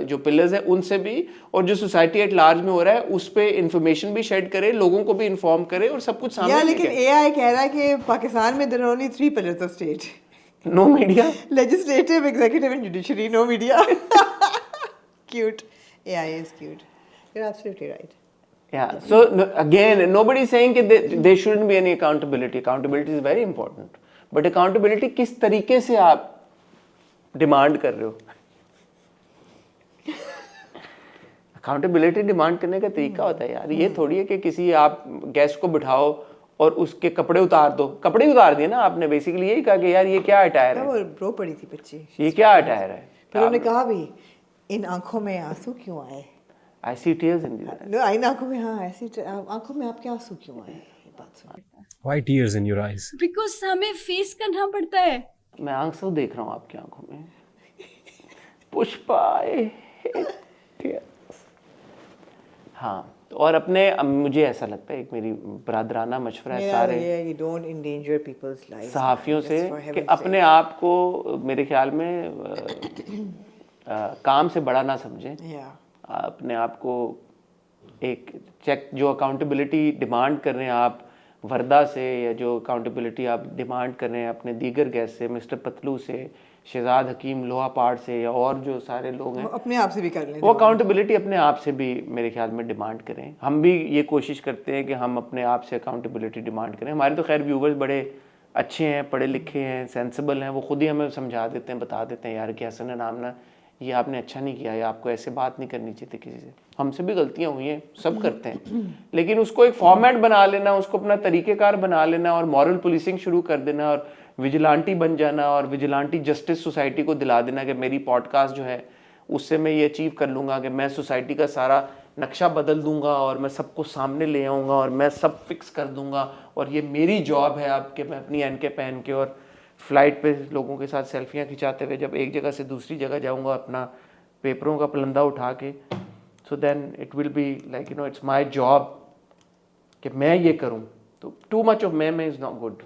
जो पिलर्स हैं उनसे भी, और जो सोसाइटी एट लार्ज में हो रहा है उस पे इंफॉर्मेशन भी शेड करे, लोगों को भी इन्फॉर्म करे और सब कुछ सामने लेकिन AI कह रहा है कि पाकिस्तान में there are only 3 pillars of state. No media, Legislative, executive and judiciary, no media. Cute. AI is cute. You're absolutely right. Yeah, so again, nobody is saying that there shouldn't be any accountability. Accountability is very important. But accountability किस तरीके से आप demand कर रहे हो? Accountability demand करने का तरीका होता है यार, ये थोड़ी है कि किसी आप गेस्ट को बिठाओ और उसके कपड़े उतार दो। कपड़े उतार दिए ना आपने, बेसिकली यही कहा कि यार ये क्या अटायर है, वो रो पड़ी थी बच्ची, ये क्या अटायर है। फिर उन्होंने कहा भी इन आंखों में आंसू क्यों आए, I see tears in these eyes. इन आंखों में, हाँ ऐसी आंखों में आपके आंसू क्यों आए, ये बात सुन। Why tears in your eyes? Because हमें फेस करना पड़ता है। मैं आंसू देख रहा हूँ आपकी आंखों में। Pushpa, I hate tears. हाँ, और अपने मुझे ऐसा लगता है, एक मेरी बरादराना मशवरा है सारे सहाफ़ियों से कि अपने आप को मेरे ख्याल में काम से बड़ा ना समझें। अपने आप को एक चेक, जो अकाउंटेबिलिटी डिमांड कर रहे हैं आप वर्दा से, या जो अकाउंटेबिलिटी आप डिमांड कर रहे हैं अपने दीगर गेस्ट से, मिस्टर पतलू से, शहजाद हकीम लोहापाड़ से, या और जो सारे लोग हैं, अपने आप से भी कर लें, वो अकाउंटेबिलिटी अपने आप से भी मेरे ख्याल में डिमांड करें। हम भी ये कोशिश करते हैं कि हम अपने आप से अकाउंटेबिलिटी डिमांड करें। हमारे तो खैर व्यूवर्स बड़े अच्छे हैं, पढ़े लिखे हैं, सेंसिबल हैं, वो खुद ही हमें समझा देते हैं, बता देते हैं यार कि हसन नाम ना ये आपने अच्छा नहीं किया, या आपको ऐसे बात नहीं करनी चाहिए थी किसी से। हमसे भी गलतियां हुई हैं, सब करते हैं, लेकिन उसको एक फॉर्मेट बना लेना, उसको अपना तरीक़ेकार बना लेना और मॉरल पुलिसिंग शुरू कर देना और विजिलांटी बन जाना और विजिलांटी जस्टिस सोसाइटी को दिला देना कि मेरी पॉडकास्ट जो है उससे मैं ये अचीव कर लूँगा कि मैं सोसाइटी का सारा नक्शा बदल दूंगा और मैं सबको सामने ले आऊँगा और मैं सब फिक्स कर दूंगा और ये मेरी जॉब है अब कि मैं अपनी एनके पहन के और फ्लाइट पे लोगों के साथ सेल्फियाँ खिंचाते हुए जब एक जगह से दूसरी जगह जाऊँगा अपना पेपरों का पलंदा उठा के, so then it will be like you know it's my job कि मैं ये करूँ। तो टू मच ऑफ मैं इज़ नॉट गुड।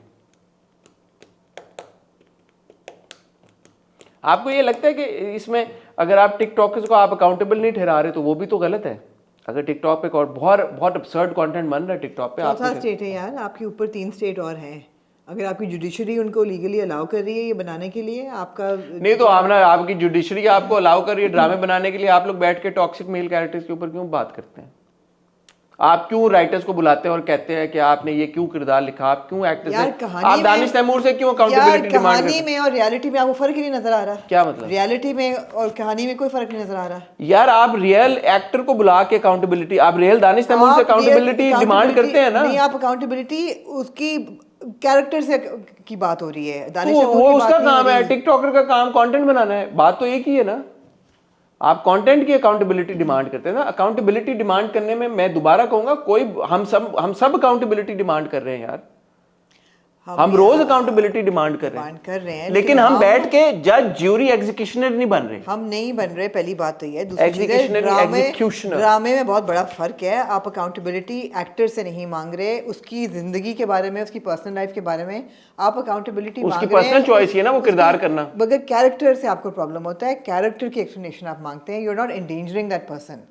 आपको ये लगता है कि इसमें अगर आप टिकटॉकर्स को आप अकाउंटेबल नहीं ठहरा रहे तो वो भी तो गलत है? अगर टिकटॉक पे और बहुत absurd कंटेंट बन रहा है टिकटॉक पे, चौथा स्टेट है यार, आपके ऊपर 3 स्टेट और हैं। अगर आपकी जुडिशरी उनको लीगली अलाउ कर रही है ये बनाने के लिए, आपका नहीं तो आप ना, आपकी जुडिशरी आपको अलाउ कर रही है ड्रामे बनाने के लिए, आप लोग बैठ के टॉक्सिक मेल कैरेक्टर्स के ऊपर क्यों बात करते हैं? आप क्यों राइटर्स को बुलाते हैं और कहते हैं कि आपने ये क्यों किरदार लिखा, आप क्यों एक्टर से, आप दानिश तैमूर से क्यों अकाउंटेबिलिटी डिमांड करते हैं? कहानी में और रियलिटी में आपको फर्क ही नहीं नजर आ रहा? क्या मतलब? रियलिटी में और कहानी में कोई फर्क नहीं नजर आ रहा यार। आप रियल एक्टर को बुला के अकाउंटेबिलिटी, आप रियल दानिश तैमूर से अकाउंटेबिलिटी डिमांड करते हैं ना? नहीं, आप अकाउंटेबिलिटी उसकी कैरेक्टर से की बात हो रही है, दानिश तो वो उसका काम है, टिकटॉकर का काम कंटेंट बनाना है, बात तो एक ही है ना। आप कंटेंट की अकाउंटेबिलिटी डिमांड करते हैं ना। अकाउंटेबिलिटी डिमांड करने में मैं दोबारा कहूंगा, कोई हम सब अकाउंटेबिलिटी डिमांड कर रहे हैं यार, हम रोज अकाउंटेबिलिटी डिमांड कर रहे हैं, लेकिन हम बैठ के जज ज्यूरी एग्जीक्यूशनर नहीं बन रहे। हम नहीं बन रहे, पहली बात तो ये। दूसरी चीज़, ड्रामे में बहुत बड़ा फर्क है। आप अकाउंटेबिलिटी एक्टर से नहीं मांग रहे, उसकी जिंदगी के बारे में, उसकी पर्सनल लाइफ के बारे में आप अकाउंटेबिलिटी मांग रहे हैं। उसकी पर्सनल चॉइस है ना वो किरदार करना, मगर कैरेक्टर से आपको प्रॉब्लम होता है, कैरेक्टर की एक्सप्लेनेशन आप मांगते हैं। You are not endangering that person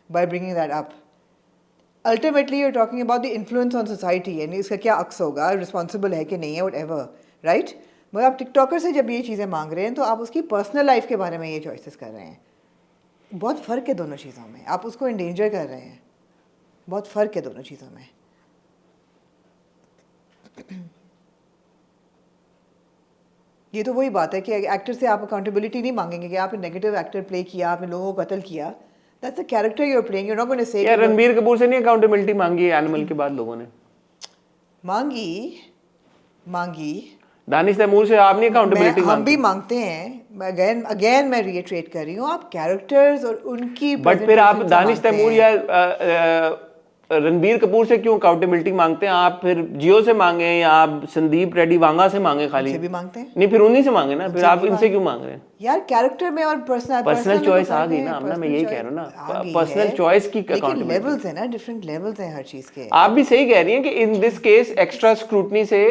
by bringing that up. Ultimately, you're talking about the influence on society, यानी इसका क्या अक्स होगा, रिस्पॉन्सिबल है कि नहीं है, whatever, right? मगर आप टिकटॉकर से जब ये चीज़ें मांग रहे हैं तो आप उसकी पर्सनल लाइफ के बारे में ये चॉइसेस कर रहे हैं। बहुत फ़र्क है दोनों चीज़ों में, आप उसको इंडेंजर कर रहे हैं, बहुत फ़र्क है दोनों चीज़ों में। ये तो वही बात है कि एक्टर से आप अकाउंटेबिलिटी नहीं मांगेंगे कि आपने नेगेटिव एक्टर प्ले किया, आपने लोगों को कत्ल किया। That's a character you're playing. You're not going to say. यार रणबीर कपूर से नहीं अकाउंटेबिलिटी मांगी है एनिमल के बाद लोगों ने? मांगी दानिश तैमूर से आप नहीं अकाउंटेबिलिटी हम भी मांगते हैं, अगेन मैं रिएट्रेट कर रही हूँ, आप कैरेक्टर्स और उनकी बट फिर आप दानिश तैमूर या रणबीर कपूर से क्यों अकाउंटेबिलिटी मांगते हैं? आप फिर जियो से मांगे या आप संदीप रेड्डी वांगा से मांगे? खाली भी मांगते हैं नहीं, फिर उन्हीं से मांगे ना, फिर आप इनसे क्यों मांग रहे हैं? यार कैरेक्टर में और पर्सनल चॉइस आ गई ना, मैं यही कह रहा हूँ ना, पर्सनल चॉइस की लेकिन लेवल्स है ना, डिफरेंट लेवल्स हैं हर चीज के। आप भी सही कह रही हैं कि in this case extra scrutiny से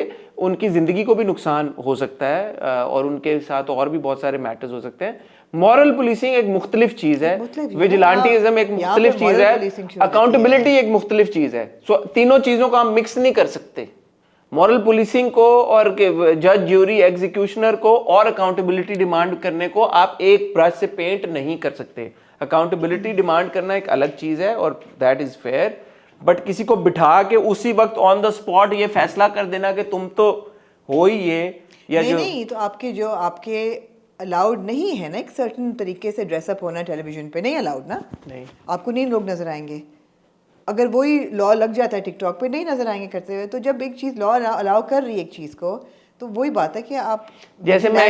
उनकी जिंदगी को भी नुकसान हो सकता है और उनके साथ और भी बहुत सारे मैटर्स हो सकते हैं। मॉरल पुलिसिंग एक मुख्तलिफ चीज है, विजिलेंटिज्म एक मुख्तलिफ चीज है, अकाउंटेबिलिटी एक मुख्तलिफ चीज है। सो तीनों चीजों को हम मिक्स नहीं कर सकते। मॉरल पुलिसिंग को और जज, ज्यूरी, एग्जीक्यूशनर को और अकाउंटेबिलिटी डिमांड करने को आप एक ब्रश से पेंट नहीं कर सकते। अकाउंटेबिलिटी डिमांड करना एक अलग चीज है और दैट इज फेयर, बट किसी को बिठा के उसी वक्त ऑन द स्पॉट ये फैसला कर देना कि तुम तो हो ही ये, या नहीं तो आपके अलाउड नहीं है ना एक सर्टेन तरीके से ड्रेसअप होना टेलीविजन पे, नहीं अलाउड ना, नहीं आपको नहीं लोग नजर आएंगे। अगर वही लॉ लग जाता है टिकटॉक पे नहीं नजर आएंगे करते हुए, तो जब एक चीज लॉ अलाउ कर रही है एक चीज को, तो वही बात है कि आप जैसे मैं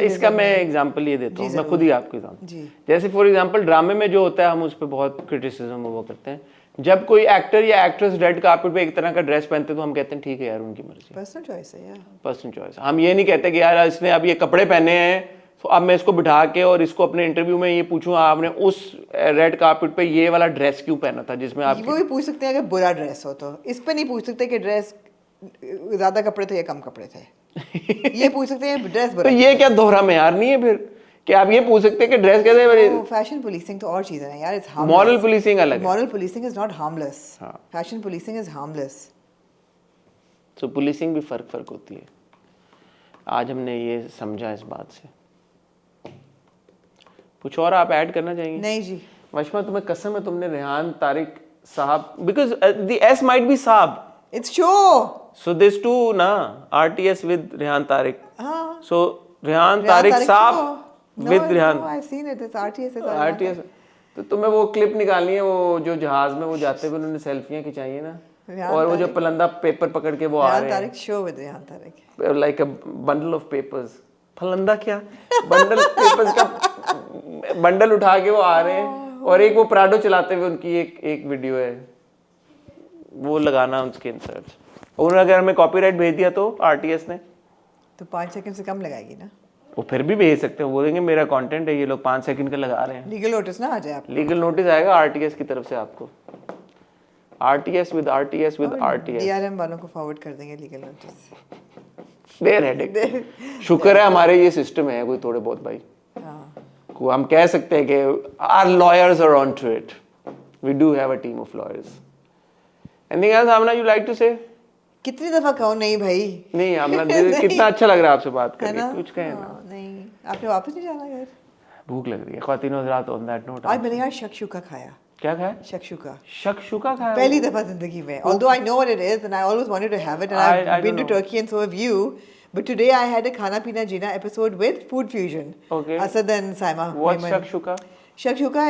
इसका मैं एग्जांपल ये देता हूँ, मैं खुद ही आपको एग्जांपल, जैसे फॉर एग्जांपल ड्रामे में जो होता है हम उस पर बहुत क्रिटिसिज्म वो करते हैं। जब कोई एक्टर या एक्ट्रेस रेड कार्पेट पे एक तरह का ड्रेस पहनते तो हम कहते हैं ठीक है यार, उनकी मर्जी, पर्सनल चॉइस है यार, पर्सनल चॉइस। हम ये नहीं कहते कि यार इसने अब ये कपड़े पहने हैं तो अब मैं इसको बिठा के और इसको अपने इंटरव्यू में ये पूछूं आपने उस रेड कार्पेट पे ये वाला ड्रेस क्यों पहना था, जिसमें आप वो भी पूछ सकते हैं अगर बुरा ड्रेस हो तो। इस पे नहीं पूछ सकते कि ड्रेस ज्यादा कपड़े थे या कम कपड़े थे। ये पूछ सकते हैं ड्रेस बुरा, तो ये क्या दोहरा मेयार नहीं है फिर कि आप ये पूछ सकते हैं कि ड्रेस कैसे है? फैशन पुलिसिंग तो और चीज है यार, इट्स हार्मलेस। मॉरल पुलिसिंग अलग है, moral policing is not harmless, fashion policing is harmless. So policing भी फर्क होती है। आज हमने ये समझा इस बात से। कुछ और आप ऐड करना चाहेंगे? नहीं जी वशमा, तुम्हें कसम है तुमने रेहान तारिक साहब, because the S might be साहब, it's show, so this to ना आरटीएस विद रेहान तारिक, हाँ सो रेहान तारिक साहब with Rehan, I seen it, it's RTS. तो तुम्हें वो क्लिप निकालनी है, वो जो जहाज में वो जाते हुए उन्होंने सेल्फियां खिंचाई है ना, और वो जो पलंदा पेपर पकड़ के वो आ रहे हैं, show with Rehan Tariq, like a bundle of papers, फलंदा क्या बंडल पेपर्स का बंडल उठा के वो आ रहे हैं, और एक वो प्राडो चलाते हुए उनकी एक वीडियो है, वो लगाना उसके इंसर्ट। और अगर हमें कॉपीराइट भेज दिया तो आरटीएस ने, तो 5 सेकंड से कम लगाएगी ना, वो फिर भी भेज सकते हैं, बोलेंगे मेरा कंटेंट है, ये लोग 5 सेकंड का लगा रहे हैं, लीगल नोटिस ना आ जाए आपको, लीगल नोटिस आएगा आरटीएस की तरफ से आपको, आरटीएस विद डीआरएम वालों को फॉरवर्ड कर देंगे लीगल नोटिस। There headache. शुक्र है हमारे ये सिस्टम है कोई थोड़े बहुत भाई, को हम कह सकते हैं कि our lawyers are on to it, we do have a team of lawyers. Anything else आमना यू लाइक टू से? कितनी दफा कहूं नहीं भाई, नहीं आमना कितना अच्छा लग रहा है आपसे बात करके, कुछ कहें ना। नहीं आपने वापस नहीं जाना यार, भूख लग रही है ख्वातीनो हज़रात। ऑन दैट नोट आज मैंने यार शक्शुका खाया। क्या खाया? शक्शुका खाया पहली दफा जिंदगी में, although I know what it is and I always wanted to have it and I've been to Turkey and so have you, but today I had a Khana Pina Jina episode with Food Fusion. Okay. Asad and Saima. What's shakshuka? Shakshuka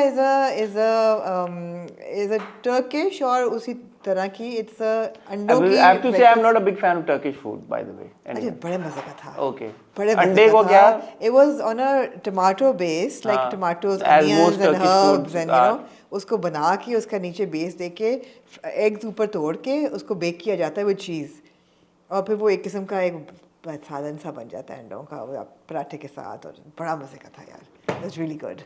is a Turkish और उसी तरह की, it's a अंडों की। I have to say I'm not a big fan of Turkish food by the way. अरे बड़े मजे का था। Okay. बड़े अंडे को क्या? It was on a tomato base, like tomatoes, onions and herbs and you know, उसको बना के उसका नीचे बेस देके एग्स ऊपर तोड़ के उसको बेक किया जाता है विद चीज़, और फिर वो एक किस्म का एक सालन सा बन जाता है अंडों का, वो पराठे के साथ, और बड़ा मजे का था यार, it was really good.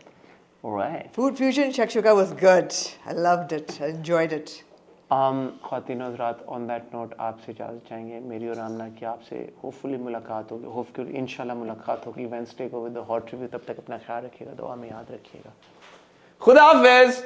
Alright. Food Fusion shakshuka was good. I loved it. I enjoyed it. ख्वातीनो हज़रात, ऑन दैट नोट आपसे इजाज़त चाहेंगे, मेरी और आमना की आपसे होपफुली मुलाकात होगी, होपफुली इंशाल्लाह मुलाकात होगी वेडनेसडे को विद द हॉट रिव्यू। तब तक अपना ख्याल रखिएगा, दुआ में याद रखिएगा। खुदा हाफ़िज़।